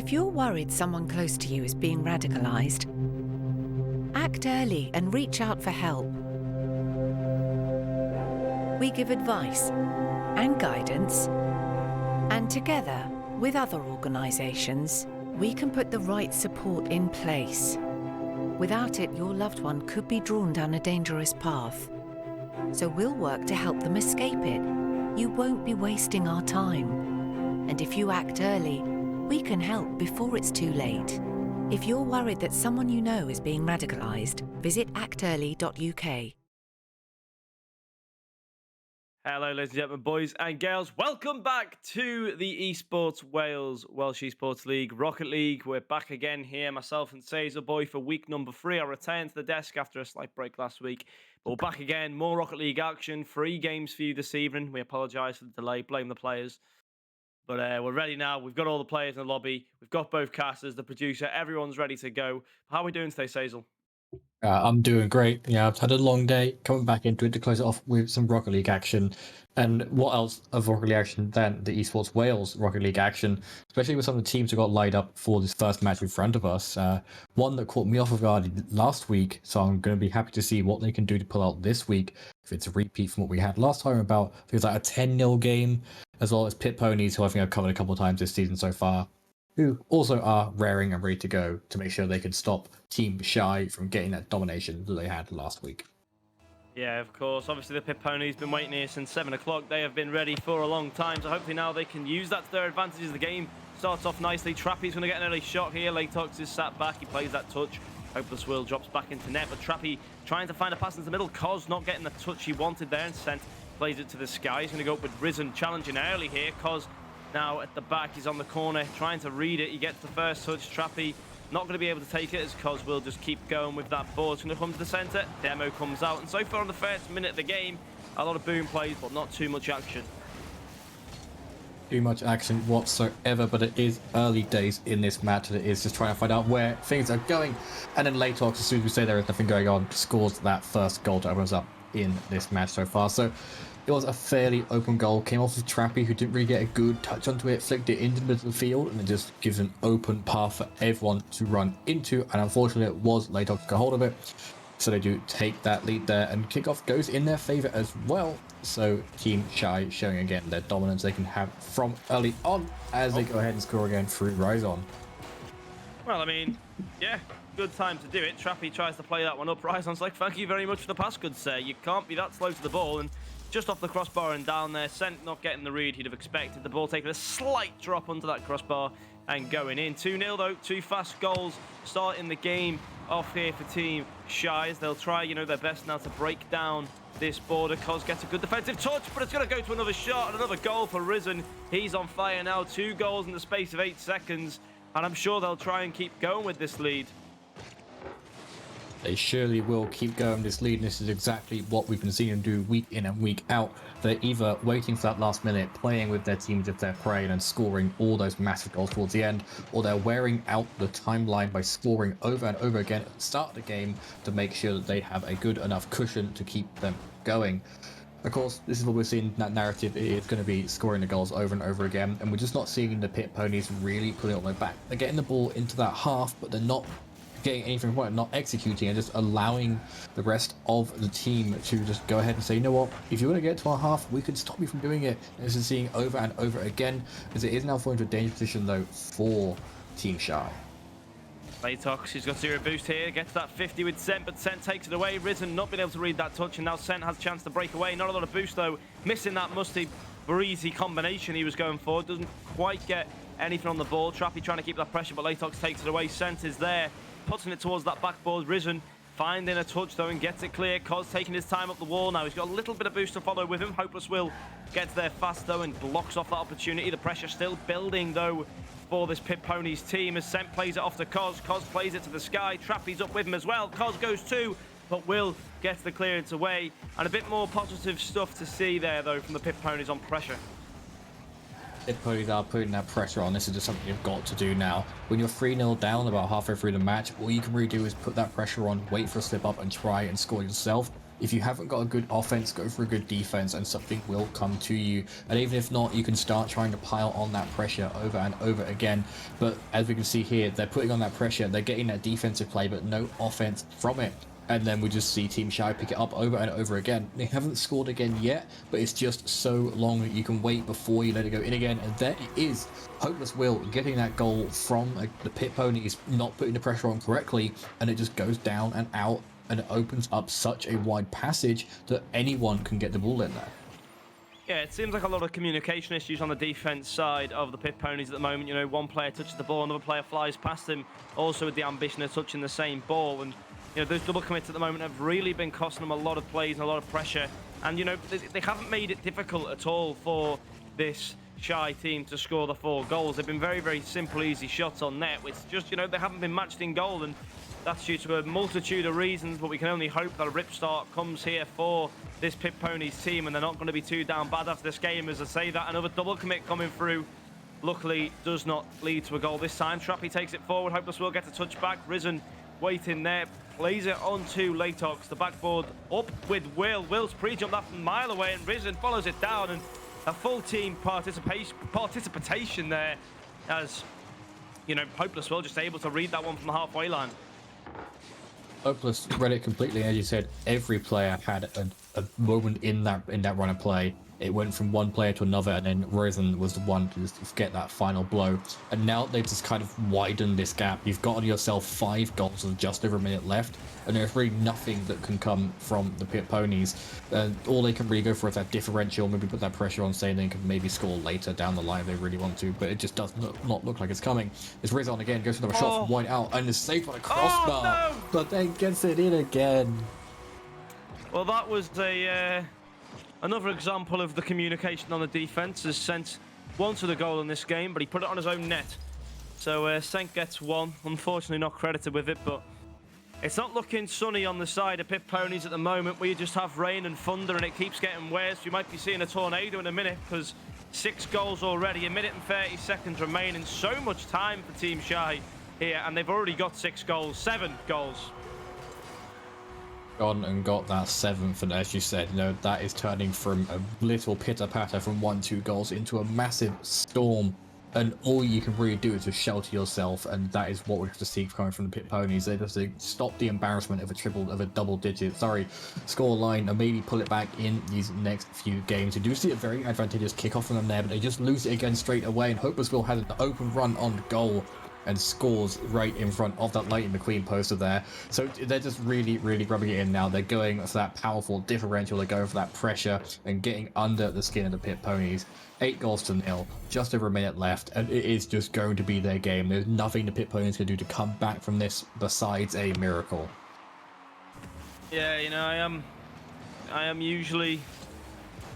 If you're worried someone close to you is being radicalised, act early and reach out for help. We give advice and guidance, and together with other organisations, we can put the right support in place. Without it, your loved one could be drawn down a dangerous path. So we'll work to help them escape it. You won't be wasting our time. And if you act early, we can help before it's too late. If you're worried that someone you know is being radicalised, visit actearly.uk. Hello, ladies and gentlemen, boys and girls. Welcome back to the EsportsWales Welsh Esports League, Rocket League. We're back again here, myself and Cesar Boy, for week number 3. I returned to the desk after a slight break last week. But we're back again, more Rocket League action, 3 games for you this evening. We apologise for the delay, blame the players. But we're ready now. We've got all the players in the lobby. We've got both casters, the producer. Everyone's ready to go. How are we doing today, Cesar? I'm doing great. Yeah, I've had a long day. Coming back into it to close it off with some Rocket League action. And what else of Rocket League action than the Esports Wales Rocket League action, especially with some of the teams who got lined up for this first match in front of us. One that caught me off guard last week, so I'm going to be happy to see what they can do to pull out this week. If it's a repeat from what we had last time about, I think it was like a 10-0 game, as well as Pit Ponies, who I think I've covered a couple of times this season so far, who also are raring and ready to go to make sure they can stop Team Shy from getting that domination that they had last week. Yeah, of course. Obviously, the Pit Ponies been waiting here since 7 o'clock. They have been ready for a long time, so hopefully now they can use that to their advantage as the game starts off nicely. Trappy's going to get an early shot here. Latox is sat back. He plays that touch. Hopeless Will drops back into net, but Trappy trying to find a pass into the middle. Cos not getting the touch he wanted there, and Sent plays it to the sky. He's going to go up with Risen challenging early here. Cos now at the back, he's on the corner trying to read it. He gets the first touch. Trappy not going to be able to take it, as Cos will just keep going with that ball. It's going to come to the centre. Demo comes out, and so far in the first minute of the game, a lot of boom plays, but not too much action. Too much action whatsoever, but it is early days in this match, and it is just trying to find out where things are going. And then Latox, as soon as we say there is nothing going on, scores that first goal to open us up in this match so far. So it was a fairly open goal. Came off of Trappy, who didn't really get a good touch onto it, flicked it into the middle of the field, and it just gives an open path for everyone to run into. And unfortunately, it was Latox to get hold of it. So they do take that lead there, and kickoff goes in their favour as well. So Team Shy showing again their dominance they can have from early on as they go ahead and score again through Rise On. Well, I mean, yeah, good time to do it. Trappy tries to play that one up. Rise-On's like, thank you very much for the pass, good sir. You can't be that slow to the ball, and just off the crossbar and down there. Sent not getting the read he'd have expected. The ball taking a slight drop onto that crossbar and going in. 2-0 though, 2 fast goals starting the game off here for Team Shy, as they'll try, their best now to break down this border. Cos gets a good defensive touch, but it's going to go to another shot and another goal for Risen. He's on fire now, 2 goals in the space of 8 seconds, and I'm sure they'll try and keep going with this lead. They surely will keep going this lead, and this is exactly what we've been seeing them do week in and week out. They're either waiting for that last minute, playing with their teams if they're prey and scoring all those massive goals towards the end, or they're wearing out the timeline by scoring over and over again at the start of the game to make sure that they have a good enough cushion to keep them going. Of course, this is what we're seeing, that narrative is going to be scoring the goals over and over again, and we're just not seeing the Pit Ponies really putting it on their back. They're getting the ball into that half, but they're not getting anything right, not executing, and just allowing the rest of the team to just go ahead and say, you know what, if you want to get to our half, we can stop you from doing it. And this is seeing over and over again, as it is now falling into a dangerous position though for Team Shy. Latox, he's got 0 boost here, gets that 50 with Sent, but Sent takes it away. Risen not being able to read that touch, and now Sent has a chance to break away. Not a lot of boost though, missing that musty breezy combination he was going for. Doesn't quite get anything on the ball. Trappy trying to keep that pressure, but Latox takes it away. Sent is there, putting it towards that backboard. Risen finding a touch though and gets it clear. Cos taking his time up the wall now. He's got a little bit of boost to follow with him. Hopeless Will gets there fast though and blocks off that opportunity. The pressure still building though for this Pit Ponies team as Sent plays it off to Cos. Cos plays it to the sky. Trappy's up with him as well. Cos goes too, but Will gets the clearance away. And a bit more positive stuff to see there though from the Pit Ponies on pressure. Pit Ponies are putting that pressure on. This is just something you've got to do now. When you're 3-0 down about halfway through the match, all you can really do is put that pressure on, wait for a slip up and try and score yourself. if you haven't got a good offense, go for a good defense and something will come to you. And even if not, you can start trying to pile on that pressure over and over again. But as we can see here, they're putting on that pressure, they're getting that defensive play, but no offense from it. And then we just see Team Shy pick it up over and over again. They haven't scored again yet, but it's just so long that you can wait before you let it go in again. And there it is. Hopeless Will getting that goal from the Pit Ponies, not putting the pressure on correctly, and it just goes down and out, and it opens up such a wide passage that anyone can get the ball in there. Yeah, it seems like a lot of communication issues on the defense side of the Pit Ponies at the moment. You know, one player touches the ball, another player flies past him, also with the ambition of touching the same ball. And you know, those double commits at the moment have really been costing them a lot of plays and a lot of pressure. And, you know, they haven't made it difficult at all for this Shy team to score the 4 goals. They've been very, very simple, easy shots on net. It's just, you know, they haven't been matched in goal. And that's due to a multitude of reasons, but we can only hope that a rip start comes here for this Pit Ponies team, and they're not going to be too down bad after this game. As I say that, another double commit coming through. Luckily, does not lead to a goal this time. Trappy takes it forward. Hopeless will get a touch back. Risen waiting there. Plays it onto Latox. The backboard up with Will. Will's pre-jump that from a mile away, and Risen follows it down. And a full team participation there, as, you know, Hopeless Will just able to read that one from the halfway line. Hopeless read it completely. As you said, every player had a moment in that run of play. It went from one player to another, and then Risen was the one to just get that final blow. And now they've just kind of widened this gap. You've got on yourself 5 goals with just over a minute left, and there's really nothing that can come from the Pit Ponies. All they can really go for is that differential, maybe put that pressure on, saying they can maybe score later down the line if they really want to, but it just does not look like it's coming. It's Risen again, goes for another shot from wide out, and is saved on a crossbar, but then gets it in again. Well, that was another example of the communication on the defense. Has sent one to the goal in this game, but he put it on his own net. So Senk gets 1. Unfortunately not credited with it, but it's not looking sunny on the side of Pit Ponies at the moment. We just have rain and thunder, and it keeps getting worse. We might be seeing a tornado in a minute, because 6 goals already, 1 minute and 30 seconds remaining. So much time for Team Shy here, and they've already got 6 goals, 7 goals. Gone and got that 7th, and as you said, you know, that is turning from a little pitter-patter from 1-2 goals into a massive storm, and all you can really do is just shelter yourself, and that is what we have to see coming from the Pit Ponies. They just stop the embarrassment of a double-digit score line, and maybe pull it back in these next few games. You do see a very advantageous kickoff from them there, but they just lose it again straight away, and Hopeless Will had an open run on goal and scores right in front of that Lightning McQueen poster there. So they're just really, really rubbing it in now. They're going for that powerful differential. They're going for that pressure and getting under the skin of the Pit Ponies. 8-0, just over a minute left, and it is just going to be their game. There's nothing the Pit Ponies can do to come back from this besides a miracle. Yeah, you know, I am usually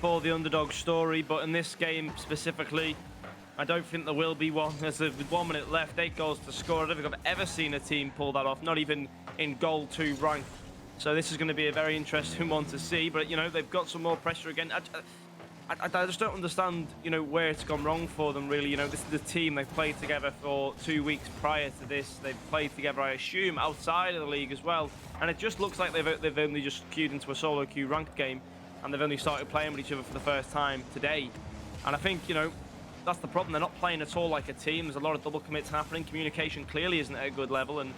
for the underdog story, but in this game specifically, I don't think there will be one. There's 1 minute left, 8 goals to score. I don't think I've ever seen a team pull that off, not even in Goal 2 rank. So this is going to be a very interesting one to see. But, you know, they've got some more pressure again. I just don't understand, you know, where it's gone wrong for them, really. You know, this is the team. They've played together for 2 weeks prior to this. They've played together, I assume, outside of the league as well. And it just looks like they've only just queued into a solo queue ranked game, and they've only started playing with each other for the first time today. And I think, you know, that's the problem. They're not playing at all like a team. There's a lot of double commits happening. Communication clearly isn't at a good level. And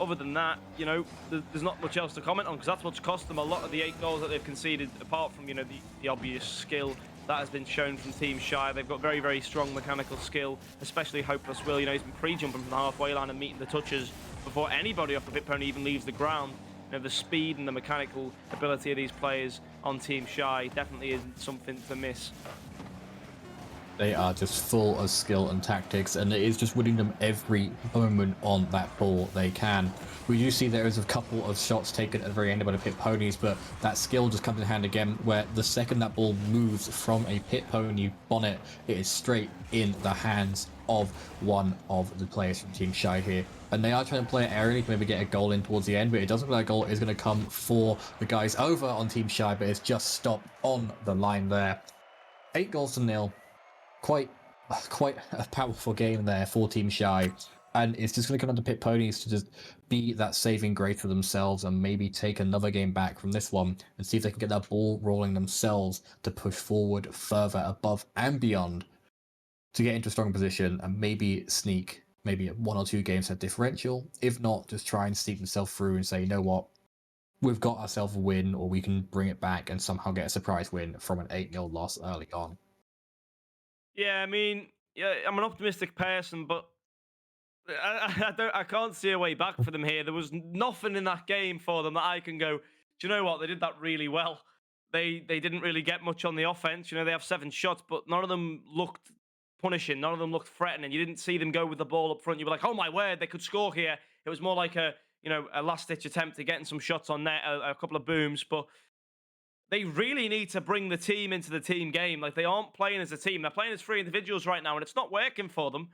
other than that, you know, there's not much else to comment on, because that's what's cost them a lot of the 8 goals that they've conceded, apart from, you know, the obvious skill that has been shown from Team Shy. They've got very, very strong mechanical skill, especially Hopeless Will. You know, he's been pre-jumping from the halfway line and meeting the touches before anybody off the Pit Pony even leaves the ground. You know, the speed and the mechanical ability of these players on Team Shy definitely isn't something to miss. They are just full of skill and tactics, and it is just winning them every moment on that ball they can. We do see there is a couple of shots taken at the very end by the Pit Ponies, but that skill just comes in hand again, where the second that ball moves from a Pit Pony bonnet, it is straight in the hands of one of the players from Team Shy here. And they are trying to play it aerially to maybe get a goal in towards the end, but it doesn't look like a goal is going to come for the guys over on Team Shy, but it's just stopped on the line there. 8-0. Quite a powerful game there for Team Shy. And it's just going to come down to Pit Ponies to just be that saving grace for themselves and maybe take another game back from this one and see if they can get that ball rolling themselves to push forward further above and beyond to get into a strong position and maybe sneak maybe 1 or 2 games at differential. If not, just try and sneak themselves through and say, you know what, we've got ourselves a win, or we can bring it back and somehow get a surprise win from an 8-0 loss early on. Yeah, I mean, yeah, I'm an optimistic person, but I can't see a way back for them here. There was nothing in that game for them that I can go, do you know what? They did that really well. They didn't really get much on the offense. You know, they have 7 shots, but none of them looked punishing. None of them looked threatening. You didn't see them go with the ball up front. You were like, oh my word, they could score here. It was more like a last-ditch attempt at getting some shots on net, a couple of booms, but they really need to bring the team into the team game. Like, they aren't playing as a team. They're playing as 3 individuals right now, and it's not working for them.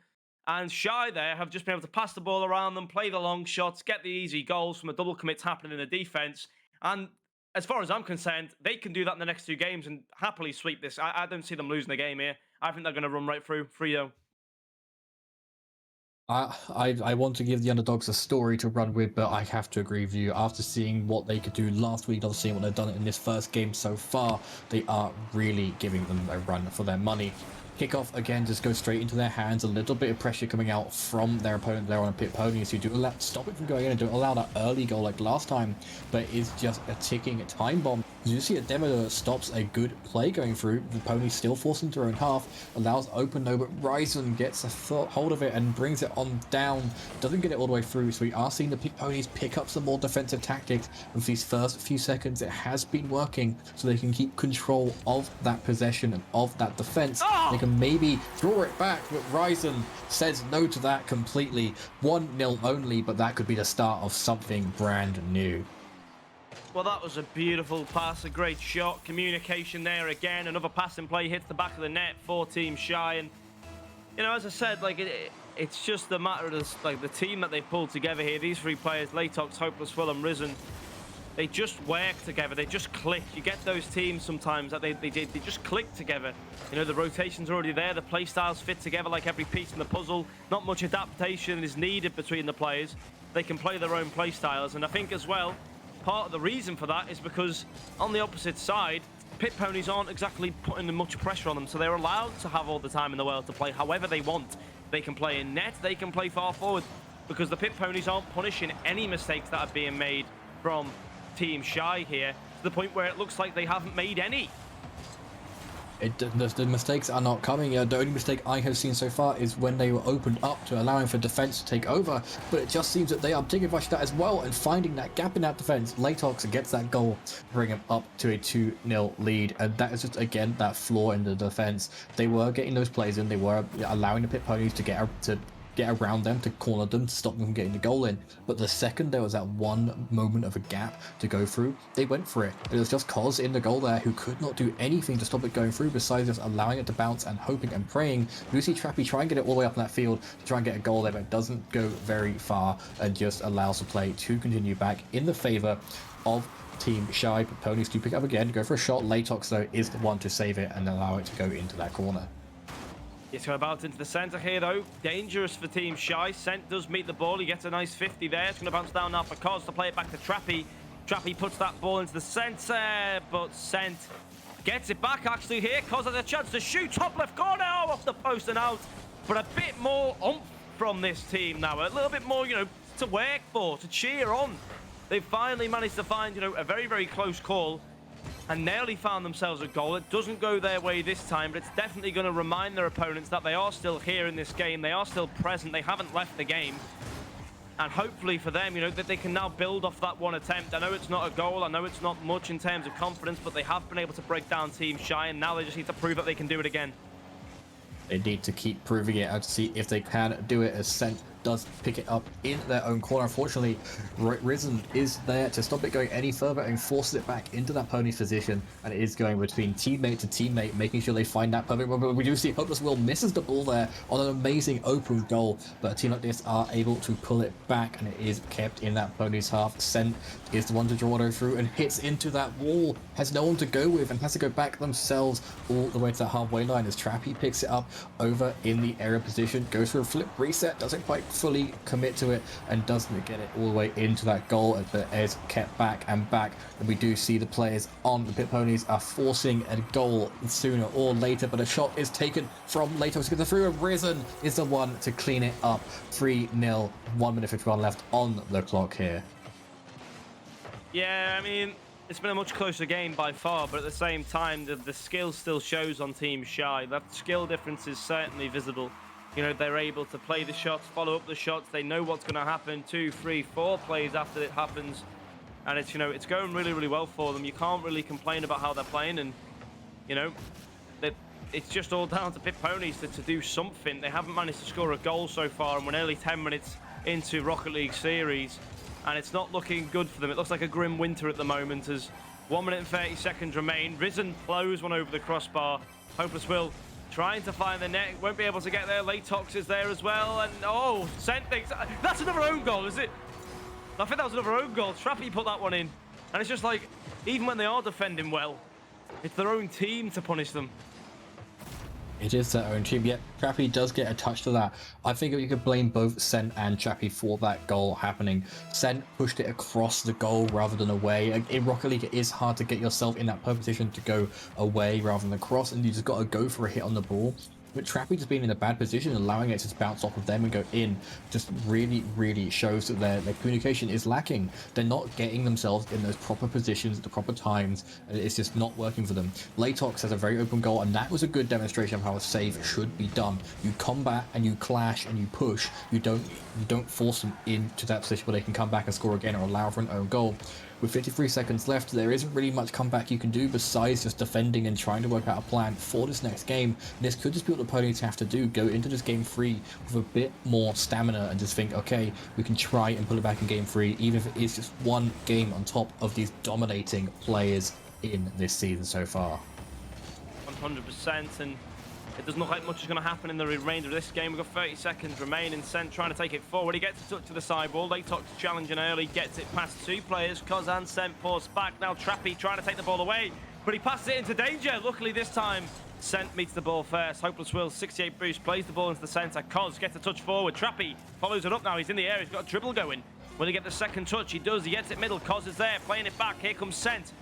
And Shy there have just been able to pass the ball around them, play the long shots, get the easy goals from the double commits happening in the defense. And as far as I'm concerned, they can do that in the next 2 games and happily sweep this. I don't see them losing the game here. I think they're going to run right through 3-0. I want to give the underdogs a story to run with, but I have to agree with you. After seeing what they could do last week, after seeing what they've done in this first game so far, they are really giving them a run for their money. Kickoff again just goes straight into their hands. A little bit of pressure coming out from their opponent there on Pit Ponies, who do stop it from going in and don't allow that early goal like last time, but it's just a ticking time bomb. You see a demo that stops a good play going through. The Ponies still forced into their own half, allows open though, but Ryzen gets a hold of it and brings it on down. Doesn't get it all the way through, so we are seeing the Pit Ponies pick up some more defensive tactics. With these first few seconds, it has been working, so they can keep control of that possession and of that defense. They can maybe draw it back, but Ryzen says no to that completely. 1-0 only, but that could be the start of something brand new. Well, that was a beautiful pass, a great shot. Communication there again. Another passing play hits the back of the net for Team Shy. And, you know, as I said, like, it's just a matter of this, like, the team that they've pulled together here. These 3 players, Latox, Hopeless Will, and Risen, they just work together. They just click. You get those teams sometimes that they just click together. You know, the rotation's already there. The play styles fit together like every piece in the puzzle. Not much adaptation is needed between the players. They can play their own play styles. And I think as well, part of the reason for that is because on the opposite side, Pit Ponies aren't exactly putting much pressure on them, so they're allowed to have all the time in the world to play however they want. They can play in net, they can play far forward, because the Pit Ponies aren't punishing any mistakes that are being made from Team Shy here, to the point where it looks like they haven't made any. The mistakes are not coming. The only mistake I have seen so far is when they were opened up to allowing for defense to take over, but it just seems that they are taking advantage of that as well and finding that gap in that defense. Latox gets that goal, bring him up to a 2-0 lead, and that is just, again, that flaw in the defense. They were getting those plays in, they were allowing the Pit Ponies to get around them, to corner them, to stop them from getting the goal in. But the second there was that one moment of a gap to go through, they went for it. It was just Cos in the goal there who could not do anything to stop it going through besides just allowing it to bounce and hoping and praying. You see Trappy try and get it all the way up in that field to try and get a goal there, but it doesn't go very far and just allows the play to continue back in the favor of Team Shy. But Ponies do pick up again, go for a shot. Latox though is the one to save it and allow it to go into that corner. It's going to bounce into the centre here, though. Dangerous for Team Shy. Sent does meet the ball. He gets a nice 50 there. It's going to bounce down now for Cos to play it back to Trappy. Trappy puts that ball into the centre, but Sent gets it back, actually, here. Cos has a chance to shoot. Top left corner. Oh, off the post and out. But a bit more oomph from this team now. A little bit more, you know, to work for, to cheer on. They've finally managed to find, you know, a very, very close call and nearly found themselves a goal. It doesn't go their way this time, but it's definitely going to remind their opponents that they are still here in this game. They are still present. They haven't left the game. And hopefully for them, you know, that they can now build off that one attempt. I know it's not a goal. I know it's not much in terms of confidence, but they have been able to break down Team Shy, and now they just need to prove that they can do it again. They need to keep proving it out to see if they can do it, as Sent does pick it up in their own corner. Unfortunately, Risen is there to stop it going any further and forces it back into that Pony's position, and it is going between teammate to teammate, making sure they find that perfect moment. We do see Hopeless Will misses the ball there on an amazing open goal, but a team like this are able to pull it back, and it is kept in that Pony's half. Sent is the one to draw it through and hits into that wall, has no one to go with, and has to go back themselves all the way to that halfway line as Trappy picks it up over in the area position, goes for a flip reset, doesn't quite fully commit to it and doesn't get it all the way into that goal, as it is kept back and back. And we do see the players on the pit ponies are forcing a goal sooner or later, but a shot is taken from Latos to get through, and Risen is the one to clean it up. 3-0, 1 minute 51 left on the clock here. Yeah, I mean, it's been a much closer game by far, but at the same time, the skill still shows on Team Shy. That skill difference is certainly visible. You know, they're able to play the shots, follow up the shots. They know what's going to happen 2, 3, 4 plays after it happens. And it's, you know, it's going really, really well for them. You can't really complain about how they're playing. And, you know, it's just all down to Pit Ponies to do something. They haven't managed to score a goal so far, and we're nearly 10 minutes into Rocket League Series. And it's not looking good for them. It looks like a grim winter at the moment as 1 minute and 30 seconds remain. Risen blows one over the crossbar. Hopeless Will trying to find the net. Won't be able to get there. Latox is there as well. And, oh, Sent thinks... That's another own goal, is it? I think that was another own goal. Trappy put that one in. And it's just like, even when they are defending well, it's their own team to punish them. It is their own team, yet Trappy does get a touch to that. I think you could blame both Sent and Trappy for that goal happening. Sent pushed it across the goal rather than away. In Rocket League, it is hard to get yourself in that position to go away rather than across, and you just got to go for a hit on the ball. But Trappy just being in a bad position, allowing it to bounce off of them and go in, just really, really shows that their communication is lacking. They're not getting themselves in those proper positions at the proper times, and it's just not working for them. Latox has a very open goal, and that was a good demonstration of how a save should be done. You combat and you clash and you push. You don't force them into that position where they can come back and score again or allow for an own goal. With 53 seconds left, there isn't really much comeback you can do besides just defending and trying to work out a plan for this next game. This could just be what the ponies have to do, go into this game 3 with a bit more stamina and just think, okay, we can try and pull it back in game 3, even if it is just one game on top of these dominating players in this season so far. 100%, and it doesn't look like much is going to happen in the remainder of this game. We've got 30 seconds remaining. Sent trying to take it forward. He gets a touch to the sidewall. Latox challenging early, gets it past 2 players. Koz and Sent force back. Now Trappy trying to take the ball away, but he passes it into danger. Luckily this time, Sent meets the ball first. Hopeless Will, 68 boost, plays the ball into the centre. Koz gets a touch forward. Trappy follows it up now. He's in the air. He's got a dribble going. Will he get the second touch? He does. He gets it middle. Koz is there, playing it back. Here comes Sent.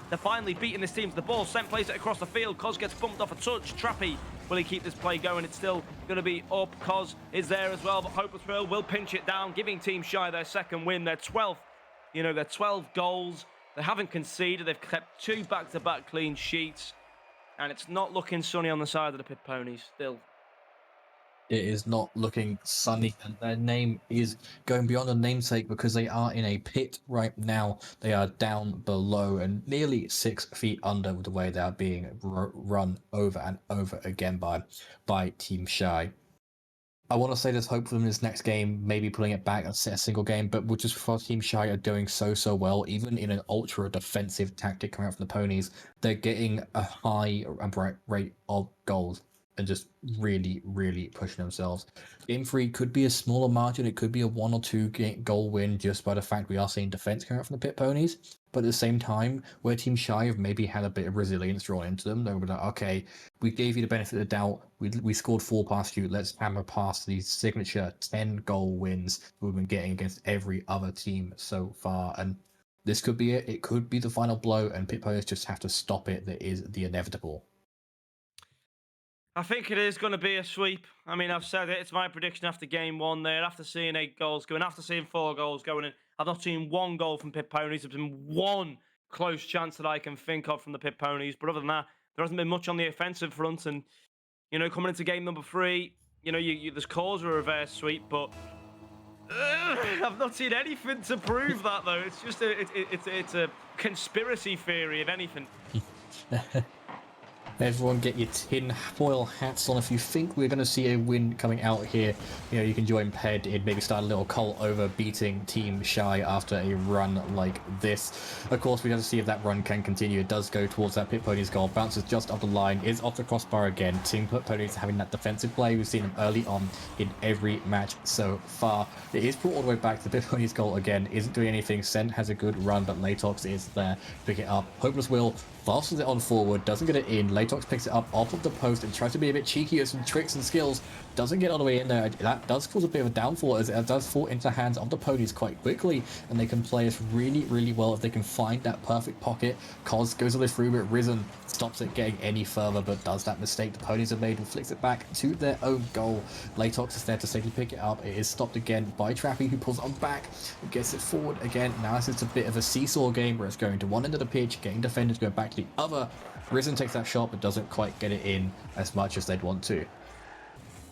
They're finally beating this team to the ball. Sent plays it across the field. Koz gets bumped off a touch. Trappy, will he keep this play going? It's still going to be up. Koz is there as well, but Hopeless will pinch it down, giving Team Shy their second win, their 12th. You know, their 12 goals. They haven't conceded. They've kept 2 back-to-back clean sheets. And it's not looking sunny on the side of the Pit Ponies still. It is not looking sunny, and their name is going beyond a namesake because they are in a pit right now. They are down below and nearly 6 feet under with the way they are being run over and over again by Team Shy. I want to say there's hope for them in this next game, maybe pulling it back and set a single game, but we're just for Team Shy are doing so well, even in an ultra defensive tactic coming out from the ponies. They're getting a high rate of goals and just really, really pushing themselves. Game 3 could be a smaller margin. It could be a 1 or 2 goal win just by the fact we are seeing defense coming out from the Pit Ponies. But at the same time, where Team Shy have maybe had a bit of resilience drawn into them, they were like, okay, we gave you the benefit of the doubt. We scored 4 past you. Let's hammer past these signature 10-goal wins we've been getting against every other team so far. And this could be it. It could be the final blow, and Pit Ponies just have to stop it. That is the inevitable. I think it is going to be a sweep. I mean, I've said it. It's my prediction after game 1 there. After seeing 8 goals going, after seeing 4 goals going in, I've not seen 1 goal from Pit Ponies. There's been 1 close chance that I can think of from the Pit Ponies. But other than that, there hasn't been much on the offensive front. And, you know, coming into game number 3, you know, there's calls for a reverse sweep, but I've not seen anything to prove that, though. It's just it's a conspiracy theory, if anything. Everyone get your tin foil hats on if you think we're going to see a win coming out here. You know, you can join Ped and maybe start a little cult over beating Team Shy after a run like this. Of course, we have to see if that run can continue. It does go towards that Pit Ponies goal. Bounces just off the line. Is off the crossbar again. Team Pit Ponies having that defensive play. We've seen them early on in every match so far. It is brought all the way back to the Pit Ponies goal again. Isn't doing anything. Sent has a good run, but Latox is there to pick it up. Hopeless Will fastens it on forward, doesn't get it in. Latox picks it up off of the post and tries to be a bit cheeky with some tricks and skills. Doesn't get all the way in there. That does cause a bit of a downfall, as it does fall into the hands of the ponies quite quickly, and they can play this really, really well if they can find that perfect pocket. Cos goes all this through, but Risen stops it getting any further, but does that mistake the ponies have made and flicks it back to their own goal. Latox is there to safely pick it up. It is stopped again by Trappy, who pulls it on back and gets it forward again. Now it's a bit of a seesaw game where it's going to one end of the pitch, getting defenders to go back to the other. Risen takes that shot, but doesn't quite get it in as much as they'd want to.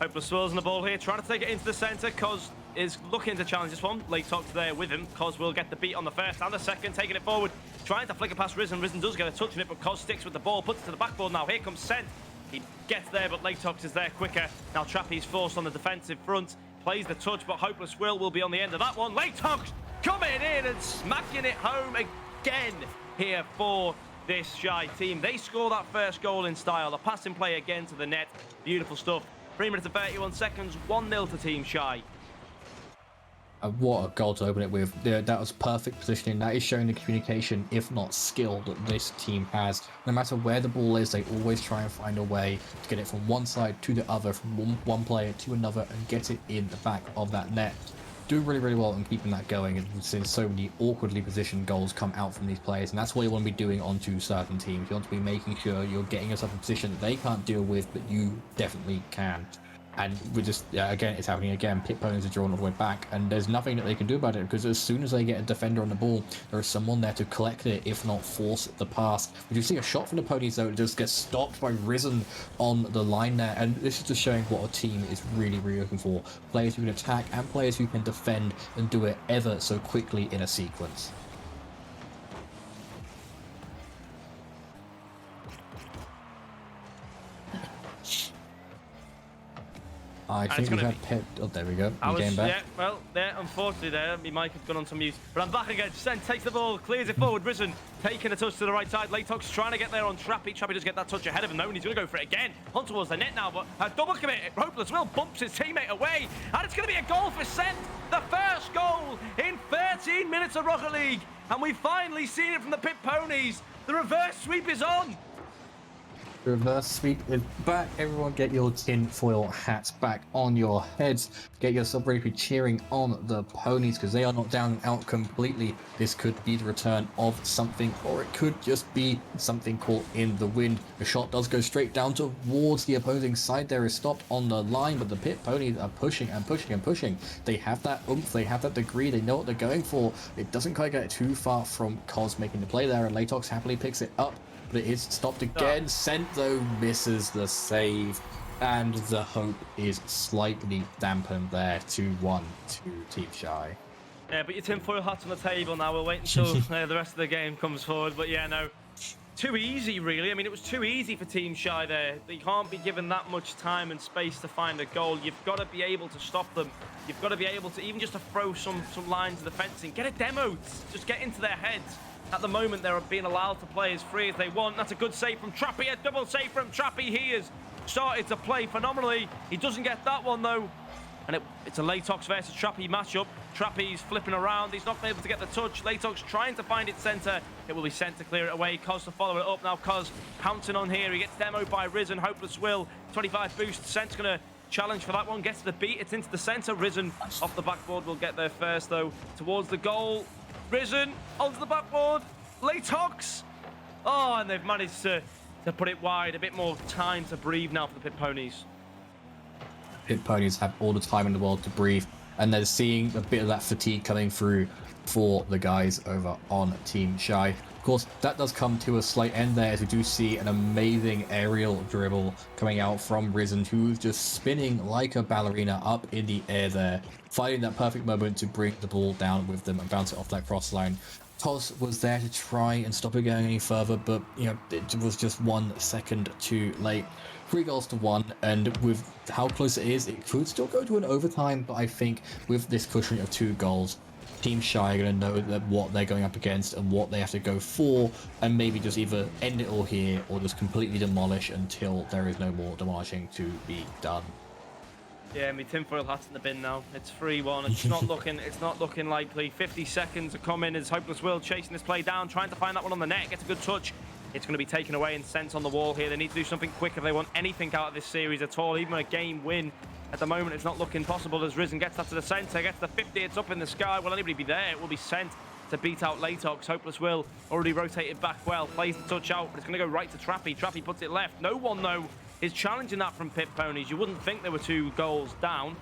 EsportsWales on the ball here, trying to take it into the centre. Cos is looking to challenge this one. Latox there with him. Cos will get the beat on the first and the second, taking it forward, trying to flick it past Risen. Risen does get a touch on it, but Cos sticks with the ball, puts it to the backboard now. Here comes Sent. He gets there, but Latox is there quicker. Now Trappy's forced on the defensive front, plays the touch, but Hopeless will be on the end of that one. Latox coming in and smacking it home again here for this Shy team. They score that first goal in style. The passing play again to the net. Beautiful stuff. 3 minutes and 31 seconds, 1-0 to Team Shy. What a goal to open it with. Yeah, that was perfect positioning. That is showing the communication, if not skill, that this team has. No matter where the ball is, they always try and find a way to get it from one side to the other, from one player to another, and get it in the back of that net. Doing really, really well in keeping that going, and we've seen so many awkwardly positioned goals come out from these players, and that's what you want to be doing onto certain teams. You want to be making sure you're getting yourself in a position that they can't deal with, but you definitely can. And we're just, again, it's happening again. Pit ponies are drawn all the way back, and there's nothing that they can do about it, because as soon as they get a defender on the ball, there is someone there to collect it, if not force the pass. We do see a shot from the ponies, though. It just gets stopped by Risen on the line there, and this is just showing what a team is really, really looking for. Players who can attack and players who can defend and do it ever so quickly in a sequence. I think we've had Pep. Oh, there we go. Game back. Yeah, well, there, unfortunately, there, my mic has gone on to mute. But I'm back again. Sent takes the ball, clears it forward. Risen taking a touch to the right side. Latox trying to get there on Trappy. Trappy does get that touch ahead of him, though, and he's going to go for it again. On towards the net now, but a double commit. Hopeless Will bumps his teammate away, and it's going to be a goal for Sent. The first goal in 13 minutes of Rocket League, and we've finally seen it from the Pit Ponies. The reverse sweep is on. The reverse sweep is back. Everyone get your tinfoil hats back on your heads. Get yourself ready to be cheering on the ponies, because they are not down and out completely. This could be the return of something, or it could just be something caught in the wind. The shot does go straight down towards the opposing side. There is stopped on the line, but the Pit ponies are pushing and pushing and pushing. They have that oomph, they have that degree, they know what they're going for. It doesn't quite get too far from Cos making the play there, and Latox happily picks it up. But it is stopped again. Sent, though, misses the save, and the hope is slightly dampened there. 2-1 to Team Shy. Yeah, but your tinfoil hat's on the table now. We'll wait until the rest of the game comes forward. But yeah, no, too easy, really. I mean, it was too easy for Team Shy there. They can't be given that much time and space to find a goal. You've got to be able to stop them. You've got to be able to, even just to throw some lines of the fencing. Get it demoed. Just get into their heads. At the moment, they're being allowed to play as free as they want. That's a good save from Trappy. A double save from Trappy. He has started to play phenomenally. He doesn't get that one, though. And it's a Latox versus Trappy matchup. Trappy's flipping around. He's not able to get the touch. Latox trying to find it centre. It will be sent to clear it away. Cos to follow it up. Now Cos pouncing on here. He gets demoed by Risen. Hopeless Will. 25 boost. Sent's going to challenge for that one. Gets the beat. It's into the centre. Risen off the backboard will get there first, though. Towards the goal. Risen onto the backboard. Latox. Oh, and they've managed to put it wide. A bit more time to breathe now for the Pit Ponies. Pit ponies have all the time in the world to breathe, and they're seeing a bit of that fatigue coming through for the guys over on Team Shy. Of course, that does come to a slight end there, as we do see an amazing aerial dribble coming out from Risen, who's just spinning like a ballerina up in the air there, finding that perfect moment to bring the ball down with them and bounce it off that cross line. Tos was there to try and stop it going any further, but it was just 1 second too late. 3 goals to 1, and with how close it is, it could still go to an overtime, but I think with this cushion of 2 goals, Team Shy are going to know that what they're going up against and what they have to go for, and maybe just either end it all here or just completely demolish until there is no more demolishing to be done. Yeah, my tinfoil hat's in the bin now. It's 3-1. It's not looking likely. 50 seconds are coming as Hopeless Will chasing this play down, trying to find that one on the net. Gets a good touch. It's going to be taken away and sent on the wall here. They need to do something quick if they want anything out of this series at all. Even a game win at the moment, it's not looking possible as Risen gets that to the center, gets the 50, it's up in the sky. Will anybody be there? It will be sent to beat out Latox. Hopeless Will already rotated back well, plays the touch out, but it's going to go right to Trappy. Trappy puts it left. No one, though, is challenging that from Pit Ponies. You wouldn't think there were 2 goals down.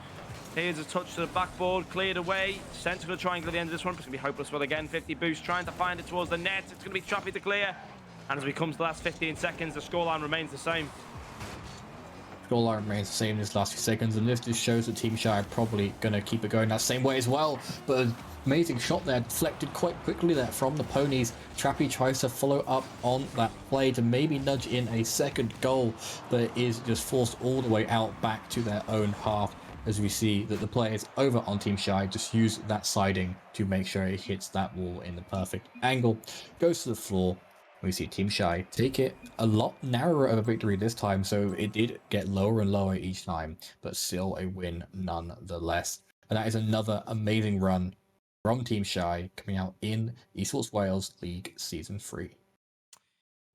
Here's a touch to the backboard, cleared away. Sent to the triangle at the end of this one. It's going to be Hopeless Will again. 50 boost, trying to find it towards the net. It's going to be Trappy to clear. And as we come to the last 15 seconds, the scoreline remains the same. Scoreline remains the same in this last few seconds, and this just shows that Team Shy are probably going to keep it going that same way as well. But an amazing shot there, deflected quite quickly there from the Ponies. Trappy tries to follow up on that play to maybe nudge in a second goal, but it is just forced all the way out back to their own half, as we see that the players over on Team Shy just use that siding to make sure it hits that wall in the perfect angle, goes to the floor. We see Team Shy take it a lot narrower of a victory this time, so it did get lower and lower each time, but still a win nonetheless. And that is another amazing run from Team Shy coming out in Esports Wales League Season 3.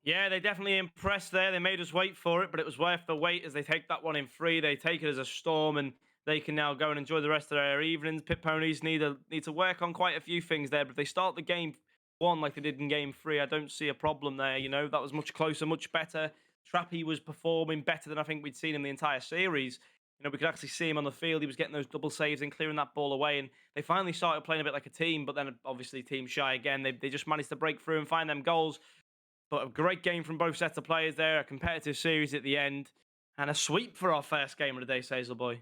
Yeah, they definitely impressed there. They made us wait for it, but it was worth the wait as they take that one in 3. They take it as a storm, and they can now go and enjoy the rest of their evenings. Pit Ponies need to work on quite a few things there, but if they start the game 1 like they did in game 3, I don't see a problem there. You know, that was much closer, much better. Trappy was performing better than I think we'd seen in the entire series. You know, we could actually see him on the field. He was getting those double saves and clearing that ball away, and they finally started playing a bit like a team, but then obviously Team Shy again, they just managed to break through and find them goals. But a great game from both sets of players there, a competitive series at the end, and a sweep for our first game of the day, Sazel Boy.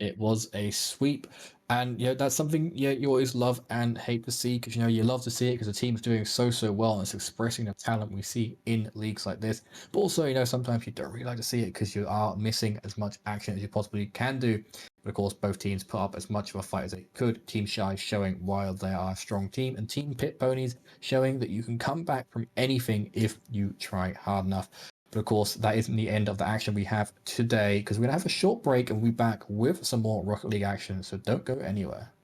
It was a sweep, and that's something you always love and hate to see, because you love to see it because the team's doing so well and it's expressing the talent we see in leagues like this. But also, sometimes you don't really like to see it because you are missing as much action as you possibly can do. But of course, both teams put up as much of a fight as they could. Team Shy showing why they are a strong team, and Team Pit Ponies showing that you can come back from anything if you try hard enough. But of course, that isn't the end of the action we have today, because we're going to have a short break and we'll be back with some more Rocket League action, so don't go anywhere.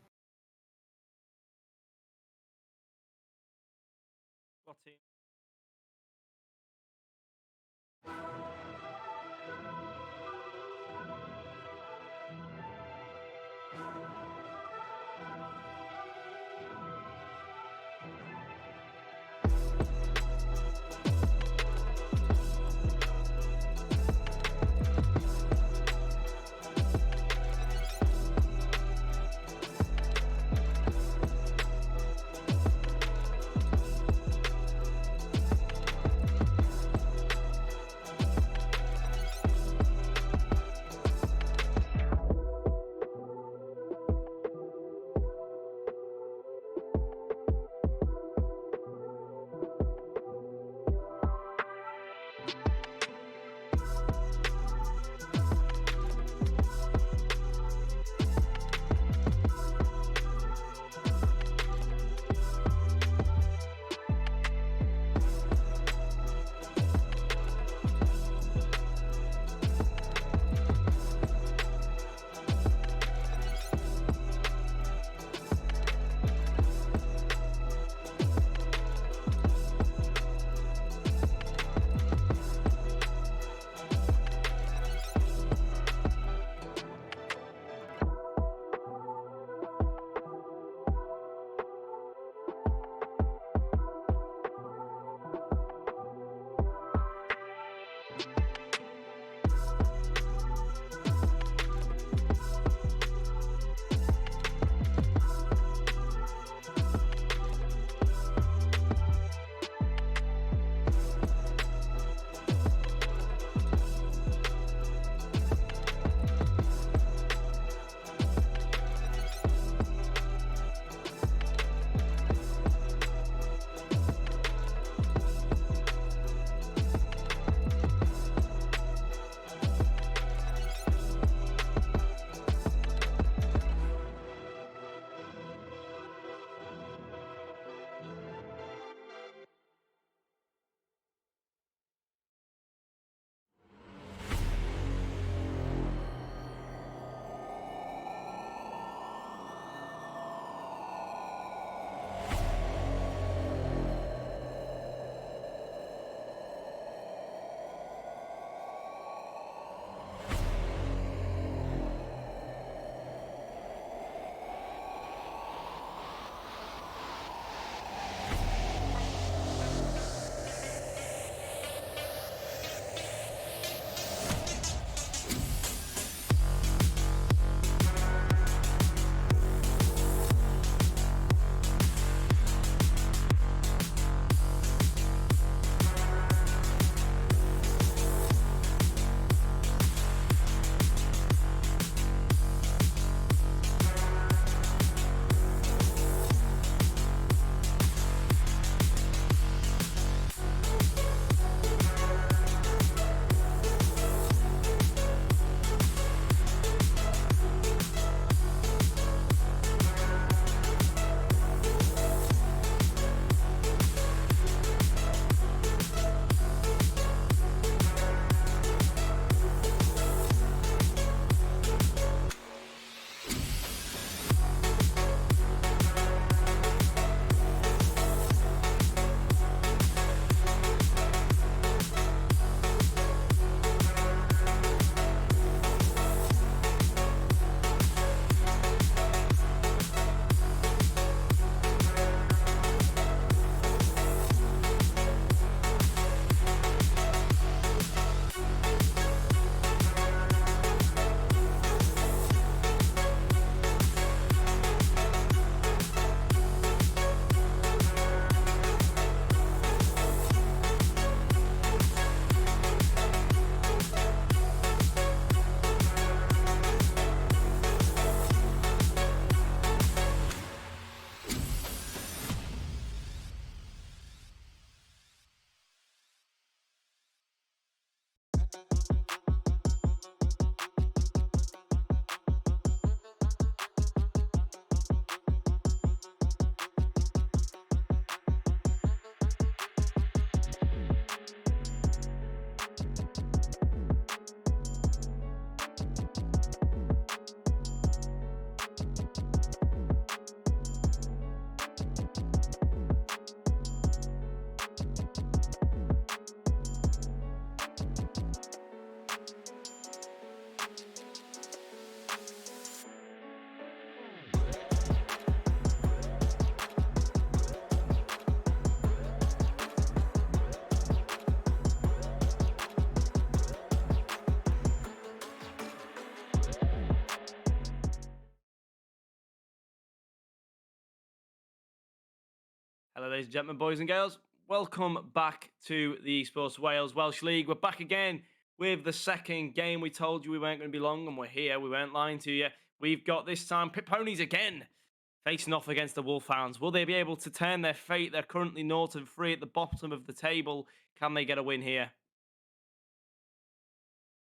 Hello, ladies and gentlemen, boys and girls. Welcome back to the Esports Wales Welsh League. We're back again with the second game. We told you we weren't going to be long, and we're here. We weren't lying to you. We've got this time Pit Ponies again facing off against the Wolfhounds. Will they be able to turn their fate? They're currently 0-3 at the bottom of the table. Can they get a win here?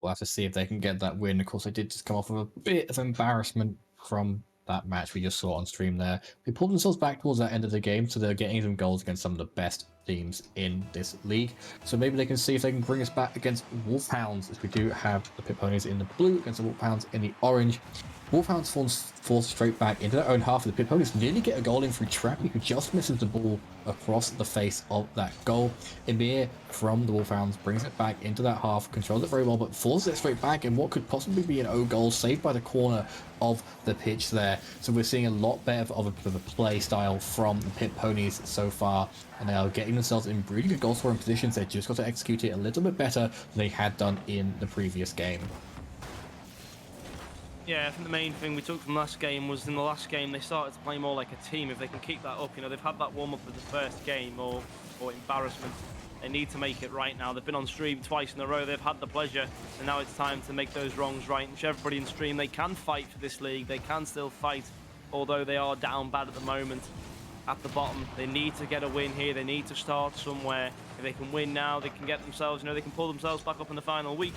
We'll have to see if they can get that win. Of course, they did just come off of a bit of embarrassment from that match we just saw on stream there. They pulled themselves back towards that end of the game, so they're getting some goals against some of the best teams in this league. So maybe they can see if they can bring us back against Wolfhounds, as we do have the Pit Ponies in the blue against the Wolfhounds in the orange. Wolfhounds forced straight back into their own half of the Pit Ponies, nearly get a goal in through Trappy, who just misses the ball across the face of that goal. Emir from the Wolfhounds brings it back into that half, controls it very well, but forces it straight back in what could possibly be an O goal, saved by the corner of the pitch there. So we're seeing a lot better of a play style from the Pit Ponies so far, and they are getting themselves in really good goal scoring positions. They've just got to execute it a little bit better than they had done in the previous game. Yeah, I think the main thing we took from last game was in the last game they started to play more like a team. If they can keep that up, you know, they've had that warm-up of the first game or embarrassment. They need to make it right now. They've been on stream twice in a row. They've had the pleasure, and now it's time to make those wrongs right. And show everybody in stream they can fight for this league. They can still fight, although they are down bad at the moment at the bottom. They need to get a win here. They need to start somewhere. If they can win now, they can get themselves, you know, they can pull themselves back up in the final week.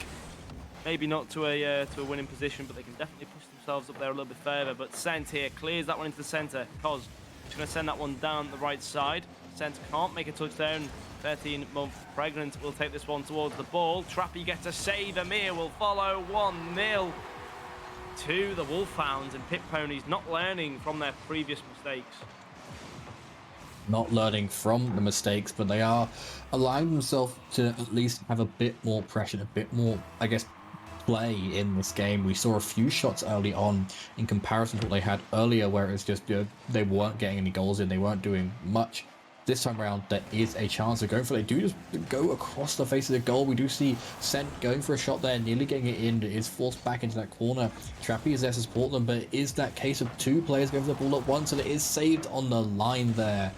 Maybe not to a winning position, but they can definitely push themselves up there a little bit further. But Sent here clears that one into the centre. Cos is going to send that one down the right side. Sent can't make a touchdown. 13-month pregnant will take this one towards the ball. Trappy gets a save. Amir will follow 1-0 to the Wolfhounds, and Pit Ponies not learning from their previous mistakes. Not learning from the mistakes, but they are allowing themselves to at least have a bit more pressure, a bit more, I guess, play in this game. We saw a few shots early on in comparison to what they had earlier, where it's just they weren't getting any goals in, they weren't doing much. This time around, there is a chance of going for it. They do just go across the face of the goal. We do see Sent going for a shot there, nearly getting it in. It is forced back into that corner. Trappy is there to support them, but it is that case of two players going for the ball at once, and it is saved on the line there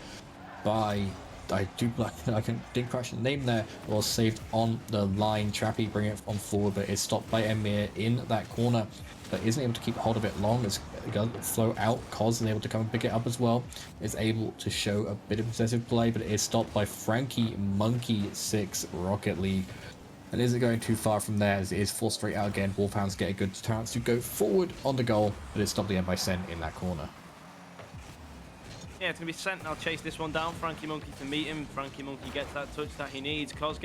by... I didn't catch the name there. It was saved on the line. Trappy bring it on forward, but it's stopped by Emir in that corner, but isn't able to keep hold of it long. It's going to flow out. Cos is able to come and pick it up as well. Is able to show a bit of possessive play, but it is stopped by Frankie Monkey 6 Rocket League. And isn't going too far from there, as it is forced straight out again. Wolfhounds get a good chance to go forward on the goal, but it's stopped again by Sen in that corner. Yeah, it's going to be Sent now, chase this one down. Frankie Monkey to meet him. Frankie Monkey gets that touch that he needs. Cos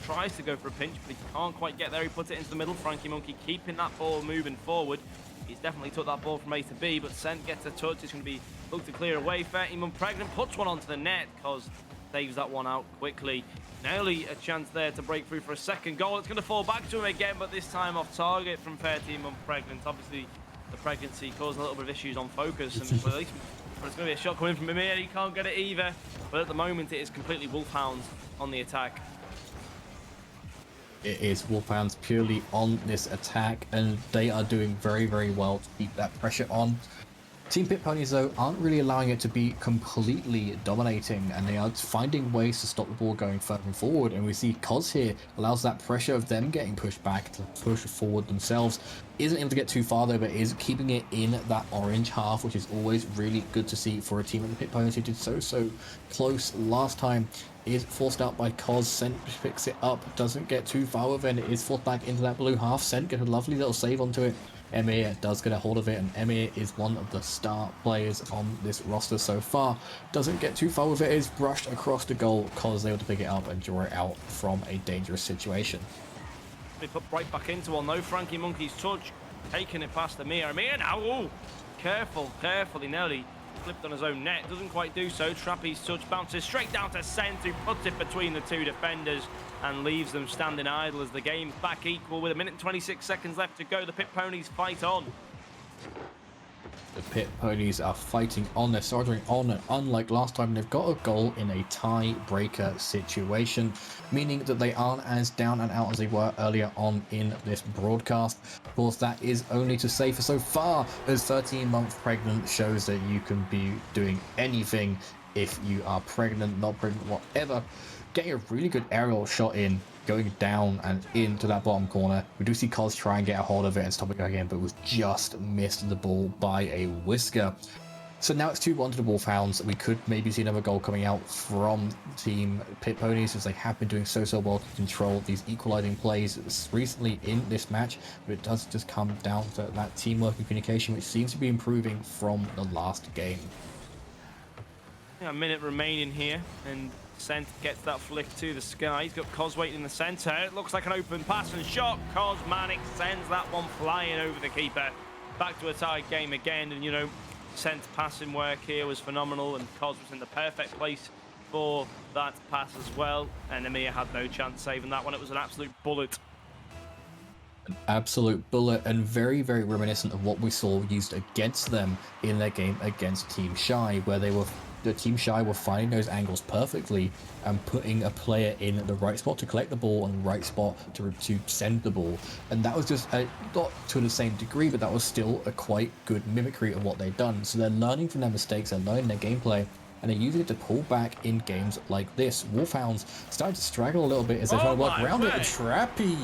tries to go for a pinch, but he can't quite get there. He puts it into the middle. Frankie Monkey keeping that ball moving forward. He's definitely took that ball from A to B, but Sent gets a touch. It's going to be looked to clear away. 13-month pregnant puts one onto the net. Cos saves that one out quickly. Nearly a chance there to break through for a second goal. It's going to fall back to him again, but this time off target from 13-month pregnant. Obviously, the pregnancy causing a little bit of issues on focus, and at least... But it's going to be a shot coming from Amir. He can't get it either. But at the moment, it is completely Wolfhounds on the attack. It is Wolfhounds purely on this attack, and they are doing very, very well to keep that pressure on. Team Pit Ponies, though, aren't really allowing it to be completely dominating, and they are finding ways to stop the ball going further and forward. And we see Cos here allows that pressure of them getting pushed back to push forward themselves. Isn't able to get too far, though, but is keeping it in that orange half, which is always really good to see for a team of the Pit Ponies who did so close last time. Is forced out by Cos. Sent picks it up, doesn't get too far with it, and it is forced back into that blue half. Sent gets a lovely little save onto it. Emir does get a hold of it, and Emir is one of the star players on this roster so far. Doesn't get too far with it, is brushed across the goal. Cos is able to pick it up and draw it out from a dangerous situation. They put right back into one though. Frankie Monkey's touch, taking it past Amir. Amir now, oh, carefully nearly flipped on his own net. Doesn't quite do so. Trappy's touch bounces straight down to Sent, who puts it between the two defenders and leaves them standing idle as the game's back equal with 1 minute and 26 seconds left to go. The Pit Ponies fight on. The Pit Ponies are fighting on, they're soldiering on, and unlike last time, they've got a goal in a tie-breaker situation, meaning that they aren't as down and out as they were earlier on in this broadcast. Of course, that is only to say for so far, as 13-month pregnant shows that you can be doing anything if you are pregnant, not pregnant, whatever. Getting a really good aerial shot in, going down and into that bottom corner. We do see Cos try and get a hold of it and stop it going in, but was just missed the ball by a whisker. So now it's 2-1 to the Wolfhounds. We could maybe see another goal coming out from Team Pit Ponies, as they have been doing so well to control these equalizing plays recently in this match. But it does just come down to that teamwork and communication, which seems to be improving from the last game. Yeah, a minute remaining here, and Sent gets that flick to the sky. He's got Cos waiting in the centre. It looks like an open pass and shot. Cosmanic sends that one flying over the keeper. Back to a tied game again, and you know, Sent's passing work here was phenomenal, and Cos was in the perfect place for that pass as well. And Amir had no chance saving that one. It was an absolute bullet. An absolute bullet, and very reminiscent of what we saw used against them in their game against Team Shy, where the Team Shy were finding those angles perfectly and putting a player in the right spot to collect the ball and the right spot to send the ball. And that was just not to the same degree, but that was still a quite good mimicry of what they'd done. So they're learning from their mistakes, they're learning their gameplay, and they're using it to pull back in games like this. Wolfhounds starting to straggle a little bit as they try to work around it, and Trappy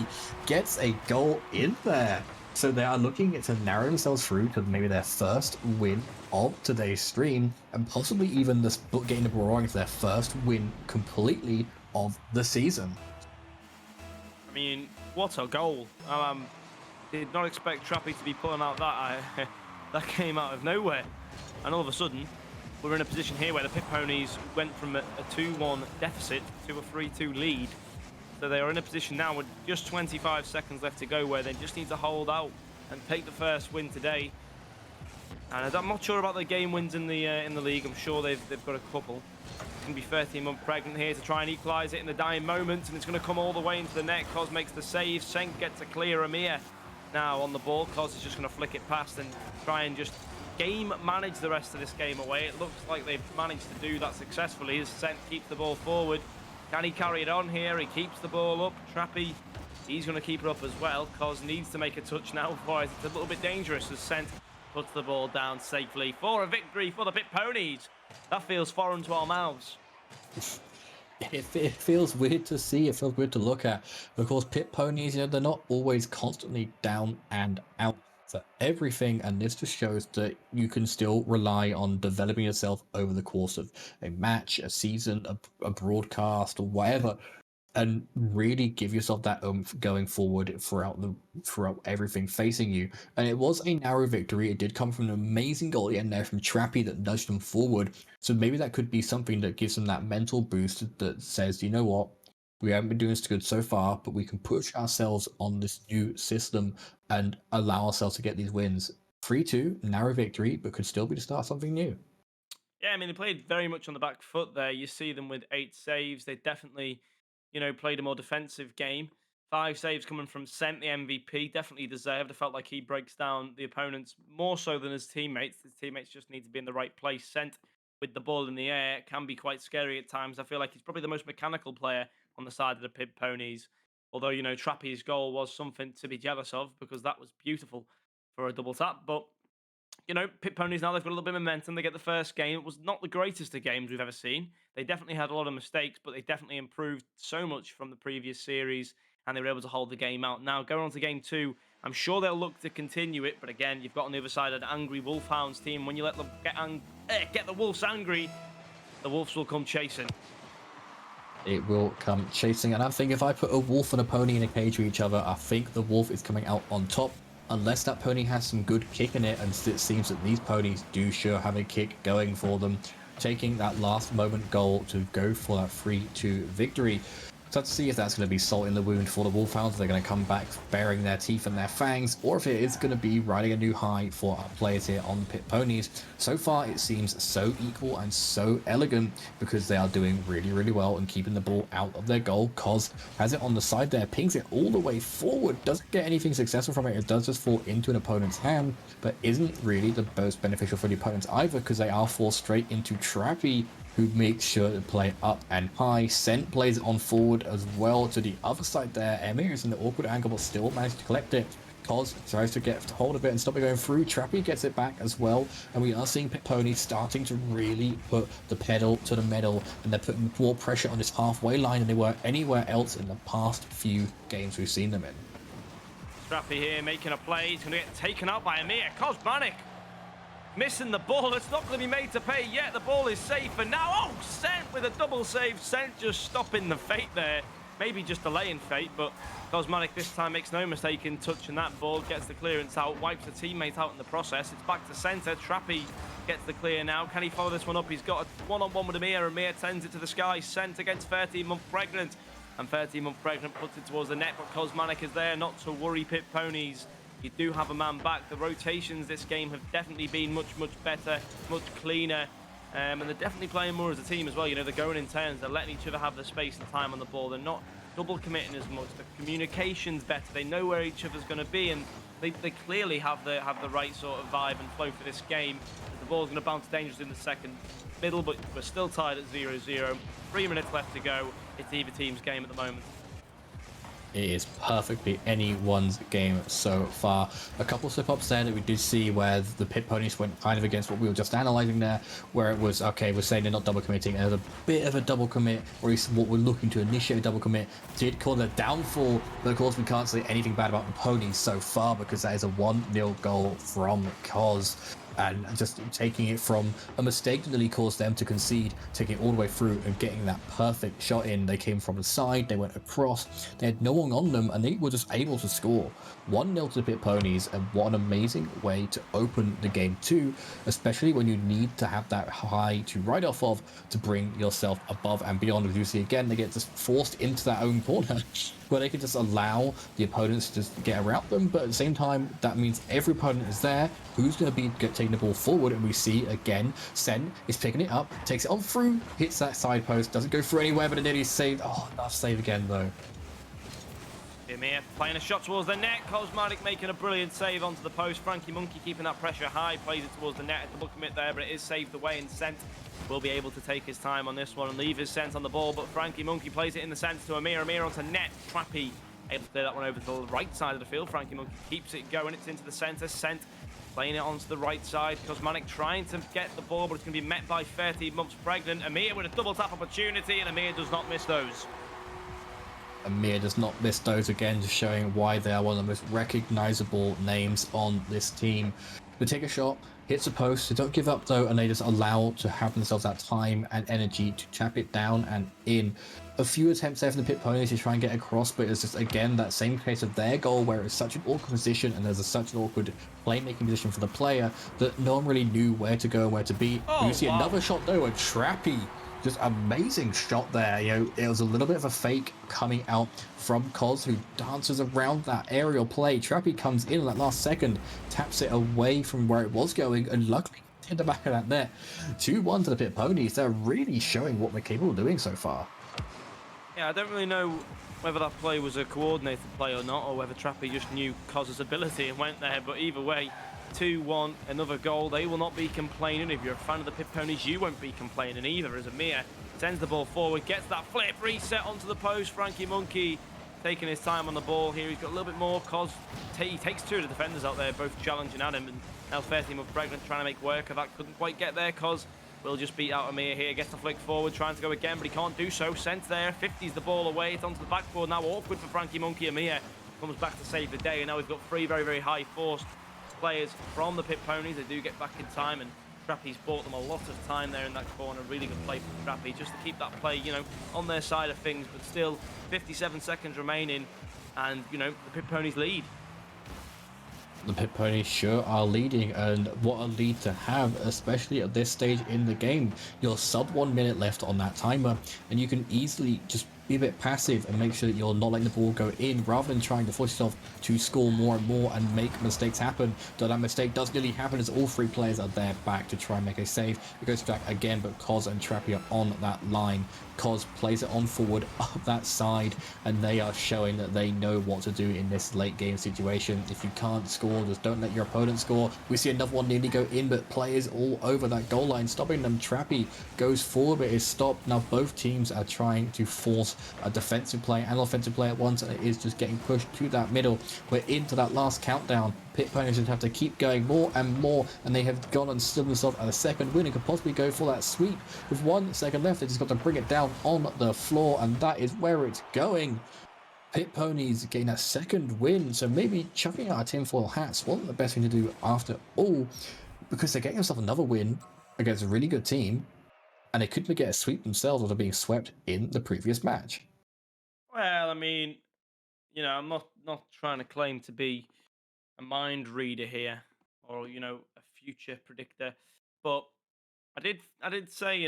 gets a goal in there. So they are looking to narrow themselves through to maybe their first win of today's stream, and possibly even getting the ball rolling for their first win completely of the season. I mean, what a goal. Did not expect Trappy to be pulling out that. That came out of nowhere. And all of a sudden, we're in a position here where the Pit Ponies went from a 2-1 deficit to a 3-2 lead. So they are in a position now with just 25 seconds left to go, where they just need to hold out and take the first win today. And I'm not sure about the game wins in the league. I'm sure they've got a couple. It's going to be 13-month pregnant here to try and equalise it in the dying moments, and it's going to come all the way into the net. Cos makes the save. Senk gets a clear. Amir now on the ball. Cos is just going to flick it past and try and just game manage the rest of this game away. It looks like they've managed to do that successfully as Senk keeps the ball forward. Can he carry it on here? He keeps the ball up. Trappy, he's going to keep it up as well. Cos needs to make a touch now, otherwise it's a little bit dangerous as Sent puts the ball down safely for a victory for the Pit Ponies. That feels foreign to our mouths. It feels weird to see, it feels weird to look at. Of course, Pit Ponies, you know, they're not always constantly down and out for everything, and this just shows that you can still rely on developing yourself over the course of a match, a season, a broadcast, or whatever, and really give yourself that oomph going forward throughout everything facing you. And it was a narrow victory. It did come from an amazing goal in there from Trappy that nudged them forward. So maybe that could be something that gives them that mental boost that says, you know what, we haven't been doing this good so far, but we can push ourselves on this new system and allow ourselves to get these wins. 3-2, narrow victory, but could still be the start of something new. Yeah, I mean, they played very much on the back foot there. You see them with 8 saves. They definitely, you know, played a more defensive game. 5 saves coming from Sent, the MVP. Definitely deserved. I felt like he breaks down the opponents more so than his teammates. His teammates just need to be in the right place. Sent with the ball in the air can be quite scary at times. I feel like he's probably the most mechanical player on the side of the Pit Ponies. Although, you know, Trappy's goal was something to be jealous of because that was beautiful for a double tap. But, you know, Pit Ponies now, they've got a little bit of momentum. They get the first game. It was not the greatest of games we've ever seen. They definitely had a lot of mistakes, but they definitely improved so much from the previous series, and they were able to hold the game out. Now, going on to game 2, I'm sure they'll look to continue it, but again, you've got on the other side an angry Wolfhounds team. When you let them get the Wolves angry, the Wolves will come chasing. It will come chasing, and I think if I put a wolf and a pony in a cage with each other, I think the wolf is coming out on top, unless that pony has some good kick in it, and it seems that these ponies do sure have a kick going for them, taking that last moment goal to go for that 3-2 victory. So let's see if that's going to be salt in the wound for the Wolfhounds. They're going to come back baring their teeth and their fangs, or if it is going to be riding a new high for our players here on the Pit Ponies. So far, it seems so equal and so elegant because they are doing really well and keeping the ball out of their goal. Cos has it on the side there, pings it all the way forward, doesn't get anything successful from it. It does just fall into an opponent's hand, but isn't really the most beneficial for the opponents either because they are forced straight into Trappy, who makes sure to play up and high. Sent plays it on forward as well to the other side there. Emir is in the awkward angle but still managed to collect it. Cos tries to get hold of it and stop it going through. Trappy gets it back as well. And we are seeing Pit Pony starting to really put the pedal to the metal. And they're putting more pressure on this halfway line than they were anywhere else in the past few games we've seen them in. Trappy here making a play. He's going to get taken out by Amir. Cosmanic missing the ball. It's not going to be made to pay yet. The ball is safe. And now, oh, Sent with a double save. Sent just stopping the fate there. Maybe just delaying fate, but Cosmanic this time makes no mistake in touching that ball, gets the clearance out, wipes the teammate out in the process. It's back to centre. Trappy gets the clear now. Can he follow this one up? He's got a one-on-one with Amir. Amir sends it to the sky. Sent against 13-month pregnant. And 13-month pregnant puts it towards the net, but Cosmanic is there. Not to worry, Pit Ponies. You do have a man back. The rotations this game have definitely been much better, much cleaner. And they're definitely playing more as a team as well. You know, they're going in turns. They're letting each other have the space and time on the ball. They're not double committing as much. The communication's better. They know where each other's going to be, and they clearly have the right sort of vibe and flow for this game. The ball's going to bounce dangerously in the second middle, but we're still tied at 0-0. 3 minutes left to go. It's either team's game at the moment. It is perfectly anyone's game so far. A couple slip-ups there that we did see where the Pit Ponies went kind of against what we were just analysing there, where it was, okay, we're saying they're not double committing, and there's a bit of a double commit, or at least what we're looking to initiate a double commit, did cause a downfall, but of course we can't say anything bad about the Ponies so far, because that is a 1-0 goal from Cos. And just taking it from a mistake that nearly caused them to concede, taking it all the way through and getting that perfect shot in. They came from the side, they went across, they had no one on them, and they were just able to score. 1-0 to the Pit Ponies, and what an amazing way to open the game too, especially when you need to have that high to ride off of to bring yourself above and beyond. As you see again, they get just forced into that own corner, where they can just allow the opponents to just get around them, but at the same time, that means every opponent is there who's going to be taking the ball forward, and we see again, Sen is picking it up, takes it on through, hits that side post, doesn't go through anywhere, but it nearly saved. Oh, enough save again though. Amir playing a shot towards the net. Cosmanic making a brilliant save onto the post. Frankie Monkey keeping that pressure high, plays it towards the net. A double commit there, but it is saved away, and Sent will be able to take his time on this one and leave his Sent on the ball, but Frankie Monkey plays it in the sense to Amir. Amir onto net. Trappy able to clear that one over to the right side of the field. Frankie Monkey keeps it going. It's into the centre. Sent playing it onto the right side. Cosmanic trying to get the ball, but it's going to be met by 13 months pregnant. Amir with a double tap opportunity, and Amir does not miss those. Amir does not miss those again, just showing why they are one of the most recognisable names on this team. They take a shot, hits a post, they don't give up though, and they just allow to have themselves that time and energy to tap it down and in. A few attempts there from the Pit Ponies to try and get across, but it's just again that same case of their goal where it's such an awkward position and there's such an awkward playmaking position for the player that no one really knew where to go and where to be. You see another shot though, a Trappy. Just amazing shot there. You know, it was a little bit of a fake coming out from Cos, who dances around that aerial play. Trappy comes in that last second, taps it away from where it was going, and luckily in the back of that net. 2-1 to the Pit Ponies. They're really showing what they're capable of doing so far. Yeah, I don't really know whether that play was a coordinated play or not, or whether Trappy just knew Cos's ability and went there, but either way, 2-1, another goal. They will not be complaining. If you're a fan of the Pit Ponies, you won't be complaining either, as Amir sends the ball forward, gets that flip, reset onto the post. Frankie Monkey taking his time on the ball here. He's got a little bit more, Cos he takes two of the defenders out there, both challenging at him, and now 13-month pregnant trying to make work of that. Couldn't quite get there. Cos will just beat out Amir here, gets the flick forward, trying to go again, but he can't do so. Sent there, 50s the ball away, it's onto the backboard now. Awkward for Frankie Monkey. Amir comes back to save the day, and now we've got three very high forced players from the Pit Ponies. They do get back in time, and Trappy's bought them a lot of time there in that corner. Really good play from Trappy, just to keep that play, you know, on their side of things, but still 57 seconds remaining, and, you know, the Pit Ponies lead. The Pit Ponies sure are leading, and what a lead to have, especially at this stage in the game. You're sub 1 minute left on that timer, and you can easily just be a bit passive and make sure that you're not letting the ball go in, rather than trying to force yourself to score more and more and make mistakes happen. Though that mistake does nearly happen, as all three players are there back to try and make a save. It goes back again, but Cos and Trappy are on that line. Cos plays it on forward up that side, and they are showing that they know what to do in this late game situation. If you can't score, just don't let your opponent score. We see another one nearly go in, but players all over that goal line stopping them. Trappy goes forward, but is stopped. Now both teams are trying to force a defensive player and offensive player at once, and it is just getting pushed to that middle. We're into that last countdown. Pit Ponies just have to keep going more and more, and they have gone and stood themselves at a second win and could possibly go for that sweep. With 1 second left, they just got to bring it down on the floor, and that is where it's going. Pit Ponies getting that second win, so maybe chucking out our tinfoil hats wasn't the best thing to do after all, because they're getting themselves another win against a really good team, and they couldn't get a sweep themselves after being swept in the previous match. Well, I mean, you know, I'm not trying to claim to be a mind reader here, or a future predictor, but I did say,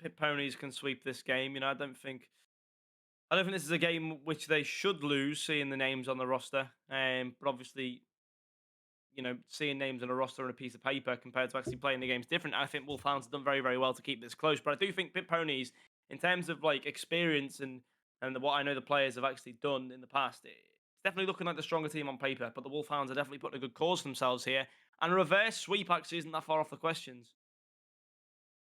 Pit Ponies can sweep this game. I don't think this is a game which they should lose, seeing the names on the roster. But obviously, seeing names on a roster and a piece of paper compared to actually playing the game's different. I think Wolfhounds have done very, very well to keep this close. But I do think Pit Ponies, in terms of like experience and what I know the players have actually done in the past, it's definitely looking like the stronger team on paper. But the Wolfhounds are definitely putting a good cause for themselves here. And a reverse sweep actually isn't that far off the questions.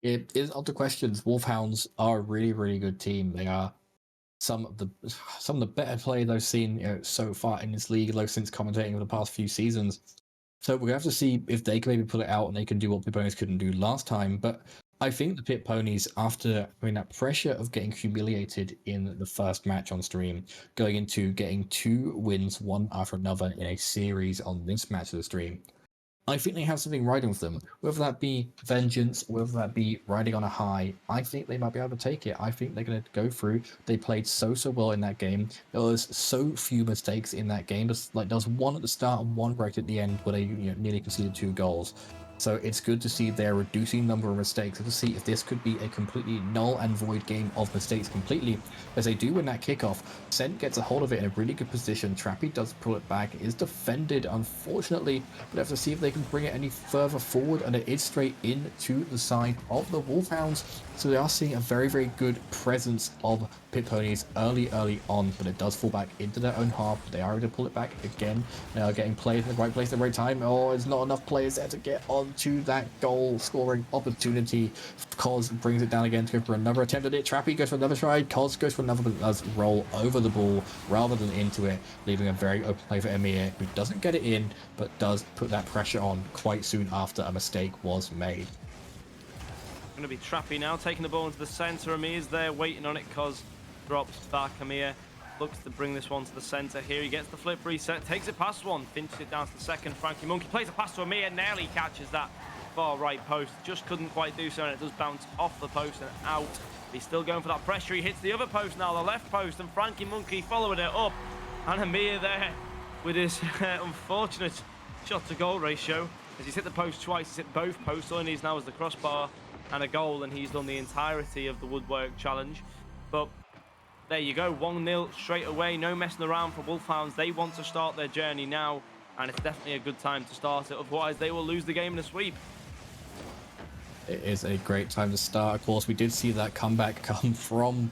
It is up to questions. Wolfhounds are a really, really good team. They are some of the better players I've seen so far in this league, like since commentating over the past few seasons. So we're gonna have to see if they can maybe pull it out and they can do what Pit Ponies couldn't do last time. But I think the Pit Ponies, after that pressure of getting humiliated in the first match on stream, going into getting 2 wins one after another in a series on this match of the stream, I think they have something riding with them. Whether that be vengeance, whether that be riding on a high, I think they might be able to take it. I think they're going to go through. They played so well in that game. There was so few mistakes in that game. There was one at the start and one right at the end where they nearly conceded 2 goals. So it's good to see they're reducing the number of mistakes, and to see if this could be a completely null and void game of mistakes completely. As they do win that kickoff, Sent gets a hold of it in a really good position. Trappy does pull it back, is defended unfortunately, but have to see if they can bring it any further forward, and it is straight into the side of the Wolfhounds. So they are seeing a very, very good presence of Pit Ponies early on, but it does fall back into their own half. They are able to pull it back again. They are getting players in the right place at the right time. Oh, there's not enough players there to get onto that goal scoring opportunity. Cos brings it down again to go for another attempt at it. Trappy goes for another try. Cos goes for another, but does roll over the ball rather than into it, leaving a very open play for Emir, who doesn't get it in, but does put that pressure on quite soon after a mistake was made. Going to be Trappy now, taking the ball into the centre. Amir's there waiting on it. Cos drops back. Amir looks to bring this one to the centre. Here he gets the flip reset, takes it past one, finishes it down to the second. Frankie Monkey plays a pass to Amir, nearly catches that far right post. Just couldn't quite do so, and it does bounce off the post and out. He's still going for that pressure. He hits the other post now, the left post, and Frankie Monkey following it up. And Amir there with his unfortunate shot to goal ratio. As he's hit the post twice, he's hit both posts. All he needs now is the crossbar and a goal, and he's done the entirety of the woodwork challenge. But there you go, 1-0 straight away. No messing around for Wolfhounds. They want to start their journey now, and it's definitely a good time to start it. Otherwise, they will lose the game in a sweep. It is a great time to start. Of course, we did see that comeback come from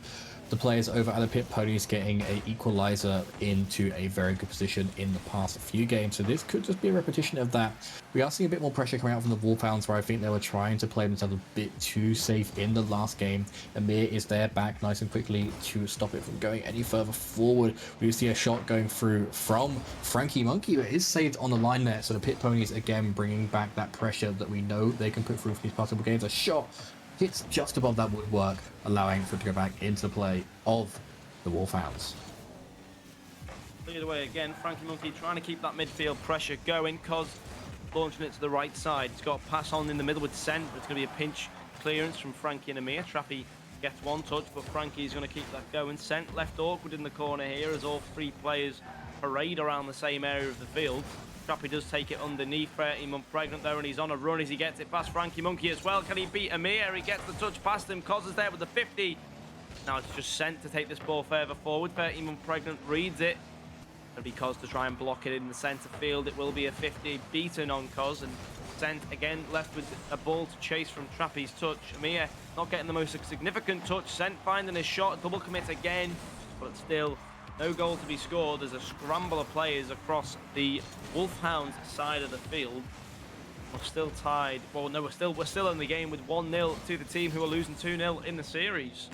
the players over at the Pit Ponies, getting a equalizer into a very good position in the past few games. So this could just be a repetition of that. We are seeing a bit more pressure coming out from the Wolfhounds, where I think they were trying to play themselves a bit too safe in the last game. Amir is there back nice and quickly to stop it from going any further forward. We see a shot going through from Frankie Monkey, but it is saved on the line there. So the Pit Ponies again bringing back that pressure that we know they can put through for these possible games. A shot hits just above that woodwork, allowing for it to go back into play of the Wolfhounds. Cleared away again. Frankie Monkey trying to keep that midfield pressure going. Cos launching it to the right side. He's got a pass on in the middle with Sent, but it's going to be a pinch clearance from Frankie and Amir. Trappy gets one touch, but Frankie's going to keep that going. Sent left awkward in the corner here as all 3 players parade around the same area of the field. Trappy does take it underneath, 13-month pregnant there, and he's on a run as he gets it past Frankie Monkey as well. Can he beat Amir? He gets the touch past him. Cos is there with the 50. Now it's just Sent to take this ball further forward. 13-month pregnant reads it. It'll be Cos to try and block it in the centre field. It will be a 50 beaten on Cos, and Sent again left with a ball to chase from Trappy's touch. Amir not getting the most significant touch. Sent finding his shot, double commit again, but still no goal to be scored. There's a scramble of players across the Wolfhounds side of the field. We're still tied. Well, no, we're still in the game with 1-0 to the team who are losing 2-0 in the series.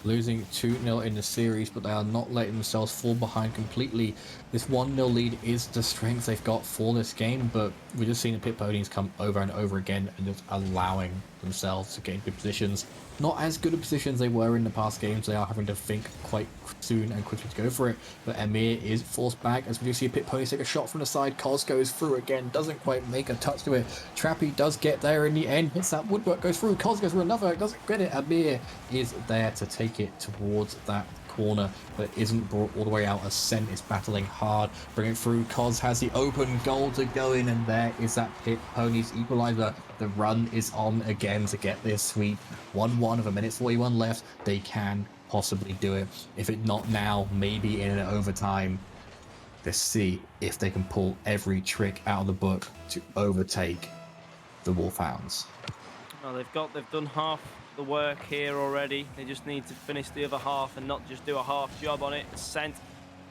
losing 2-0 in the series, but they are not letting themselves fall behind completely. This 1-0 lead is the strength they've got for this game, but we're just seeing the Pit Ponies come over and over again and just allowing themselves to get in good positions. Not as good a positions they were in the past games. They are having to think quite soon and quickly to go for it, but Amir is forced back as we do see a Pit Pony take a shot from the side. Cos goes through again, doesn't quite make a touch to it. Trappy does get there in the end, hits that woodwork, goes through. Cos goes through another, doesn't get it. Amir is there to take it towards that corner, but isn't brought all the way out as Sen is battling hard, bring it through. Cos has the open goal to go in, and there is that Pit Ponies equalizer. The run is on again to get this sweep. 1-1 with a minute 41 left. They can possibly do it. If it not now, maybe in an overtime. Let's see if they can pull every trick out of the book to overtake the Wolfhounds. Well, they've done half the work here already. They just need to finish the other half and not just do a half job on it. Sent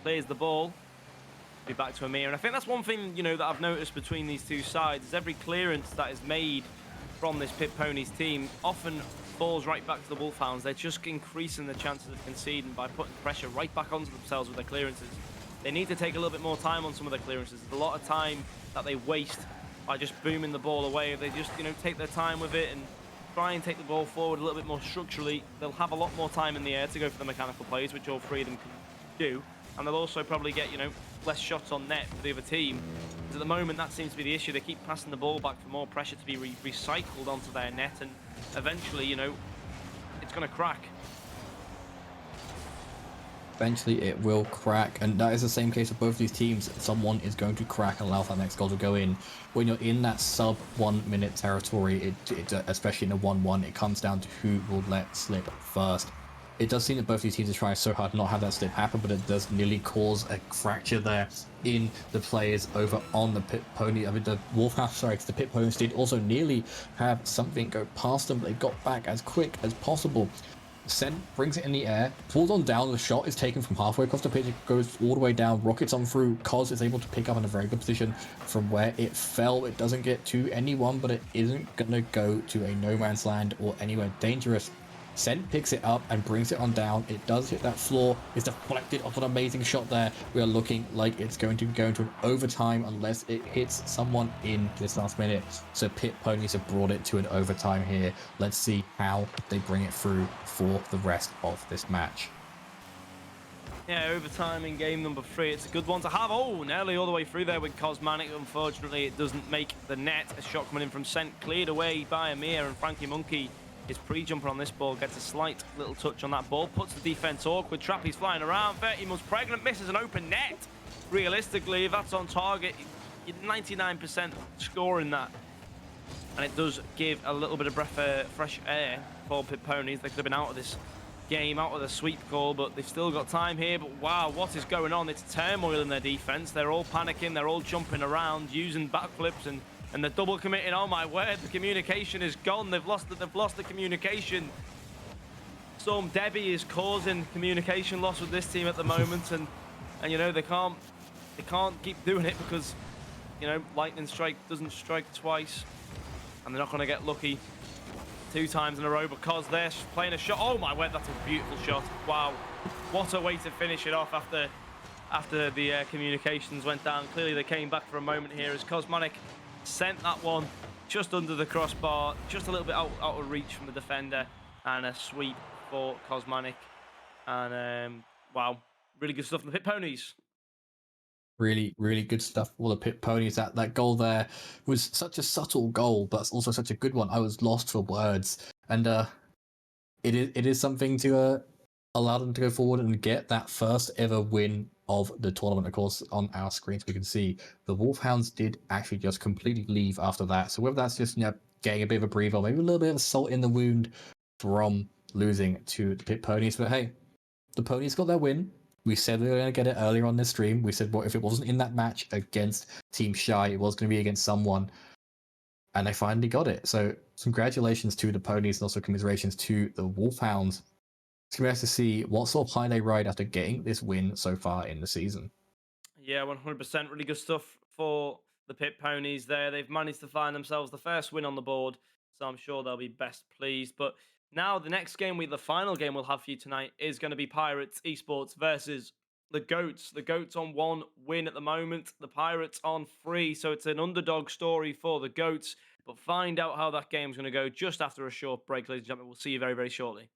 clears the ball. Be back to Amir, and I think that's one thing, you know, that I've noticed between these two sides is every clearance that is made from this Pit Ponies team often falls right back to the Wolfhounds. They're just increasing the chances of conceding by putting pressure right back onto themselves with their clearances. They need to take a little bit more time on some of their clearances. There's a lot of time that they waste by just booming the ball away. If they just, you know, take their time with it and try and take the ball forward a little bit more structurally, they'll have a lot more time in the air to go for the mechanical plays, which all three of them can do. And they'll also probably get, you know, less shots on net for the other team. Because at the moment, that seems to be the issue. They keep passing the ball back for more pressure to be recycled onto their net, and eventually, you know, it's going to crack. Eventually it will crack, and that is the same case of both these teams. Someone is going to crack and allow that next goal to go in. When you're in that sub 1 minute territory, especially in a 1-1, it comes down to who will let slip first. It does seem that both these teams are trying so hard to not have that slip happen, but it does nearly cause a fracture there in the players over on the Pit Pony. I mean, the Wolfhounds, sorry, the Pit Ponies did also nearly have something go past them, but they got back as quick as possible. Sen brings it in the air, pulls on down, the shot is taken from halfway across the pitch, it goes all the way down, rockets on through. Cos is able to pick up in a very good position from where it fell. It doesn't get to anyone, but it isn't going to go to a no man's land or anywhere dangerous. Sen picks it up and brings it on down. It does hit that floor. It's deflected off an amazing shot there. We are looking like it's going to go into an overtime unless it hits someone in this last minute. So Pit Ponies have brought it to an overtime here. Let's see how they bring it through for the rest of this match. Yeah, overtime in game number 3. It's a good one to have. Oh, nearly all the way through there with Cosmanic. Unfortunately, it doesn't make the net. A shot coming in from Sent, cleared away by Amir, and Frankie Monkey, his pre-jumper on this ball, gets a slight little touch on that ball, puts the defense awkward. Trappy's flying around, 30 months pregnant, misses an open net. Realistically, if that's on target, you're 99% scoring that. And it does give a little bit of fresh air for Pit Ponies. They could have been out of this game, out of the sweep call, but they've still got time here. But wow, what is going on? It's turmoil in their defense. They're all panicking, they're all jumping around, using backflips, and they're double committing. Oh my word, the communication is gone. They've lost the communication. Storm Debbie is causing communication loss with this team at the moment, and you know, they can't keep doing it because, you know, lightning strike doesn't strike twice, and they're not going to get lucky 2 times in a row because they're playing a shot. Oh my word, that's a beautiful shot. Wow, what a way to finish it off after the communications went down. Clearly they came back for a moment here as Cosmonic sent that one just under the crossbar, just a little bit out of reach from the defender, and a sweep for Cosmonic. And wow, really good stuff from the Pit Ponies. Really, really good stuff for the Pit Ponies. That goal there was such a subtle goal, but it's also such a good one. I was lost for words, and it is something to allow them to go forward and get that first ever win of the tournament. Of course, on our screens we can see the Wolfhounds did actually just completely leave after that. So whether that's just, you know, getting a bit of a breather, maybe a little bit of salt in the wound from losing to the Pit Ponies, but hey, the Ponies got their win. We said we were going to get it earlier on this stream. We said, well, if it wasn't in that match against Team Shy, it was going to be against someone. And they finally got it. So congratulations to the Ponies, and also commiserations to the Wolfhounds. It's going to be nice to see what sort of high they ride after getting this win so far in the season. Yeah, 100%. Really good stuff for the Pit Ponies there. They've managed to find themselves the first win on the board, so I'm sure they'll be best pleased. But Now, the next game, the final game we'll have for you tonight is going to be Pirates Esports versus the Goats. The Goats on 1 win at the moment, the Pirates on 3. So it's an underdog story for the Goats. But find out how that game's going to go just after a short break, ladies and gentlemen. We'll see you very, very shortly.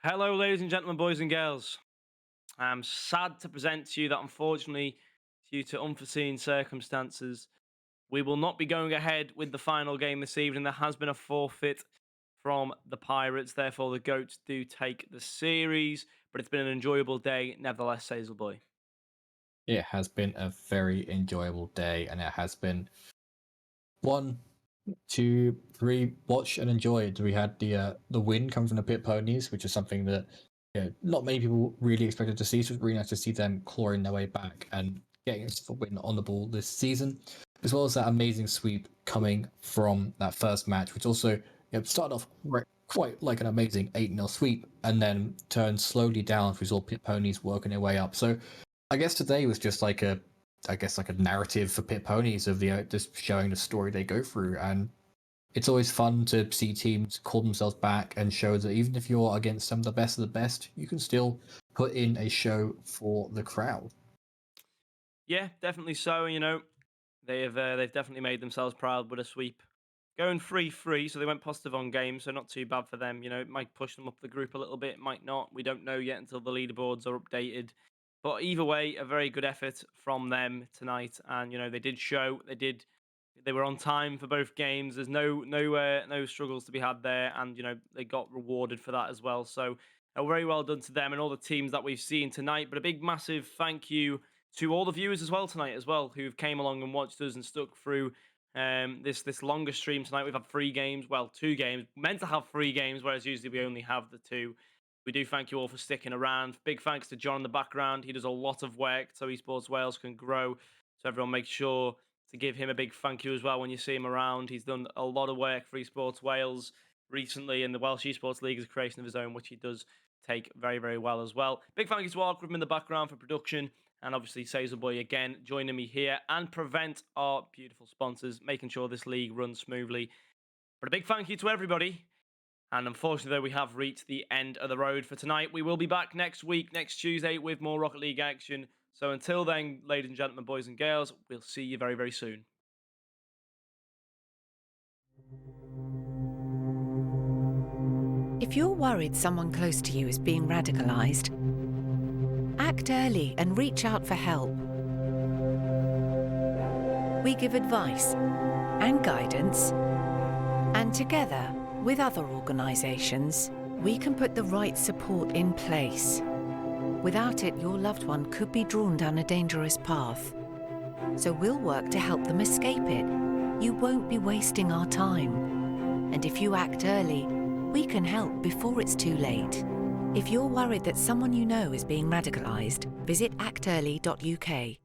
Hello, ladies and gentlemen, boys and girls. I'm sad to present to you that unfortunately, due to unforeseen circumstances, we will not be going ahead with the final game this evening. There has been a forfeit from the Pirates, therefore the Goats do take the series, but it's been an enjoyable day, nevertheless, Hazel Boy. It has been a very enjoyable day, and it has been 1, 2, 3, watch and enjoyed. We had the win come from the pit ponies, which is something that not many people really expected to see. So it's really nice to see them clawing their way back and getting a win on the ball this season, as well as that amazing sweep coming from that first match, which also started off quite like an amazing 8-0 sweep, and then turned slowly down as we saw pit ponies working their way up. So I guess today was just like a narrative for pit ponies of the just showing the story they go through, and it's always fun to see teams call themselves back and show that even if you're against some of the best, you can still put in a show for the crowd. Yeah, definitely so. They've definitely made themselves proud with a sweep. Going 3-3, so they went positive on game, so not too bad for them. It might push them up the group a little bit, might not. We don't know yet until the leaderboards are updated. But either way, a very good effort from them tonight, and they did show they were on time for both games. There's no struggles to be had there, and they got rewarded for that as well. So very well done to them and all the teams that we've seen tonight. But a big massive thank you to all the viewers as well tonight as well who've came along and watched us and stuck through this longer stream tonight. We've had 3 games, well, 2 games, meant to have 3 games, whereas usually we only have the 2. We do thank you all for sticking around. Big thanks to John in the background. He does a lot of work so Esports Wales can grow. So everyone make sure to give him a big thank you as well when you see him around. He's done a lot of work for Esports Wales recently, and the Welsh Esports League is a creation of his own, which he does take very, very well as well. Big thank you to Arkram in the background for production, and obviously Sazer Boy again joining me here, and Prevent, our beautiful sponsors, making sure this league runs smoothly. But a big thank you to everybody. And unfortunately, though, we have reached the end of the road for tonight. We will be back next week, next Tuesday, with more Rocket League action. So until then, ladies and gentlemen, boys and girls, we'll see you very, very soon. If you're worried someone close to you is being radicalized, act early and reach out for help. We give advice and guidance, and together, with other organisations, we can put the right support in place. Without it, your loved one could be drawn down a dangerous path. So we'll work to help them escape it. You won't be wasting our time. And if you act early, we can help before it's too late. If you're worried that someone you know is being radicalised, visit actearly.uk.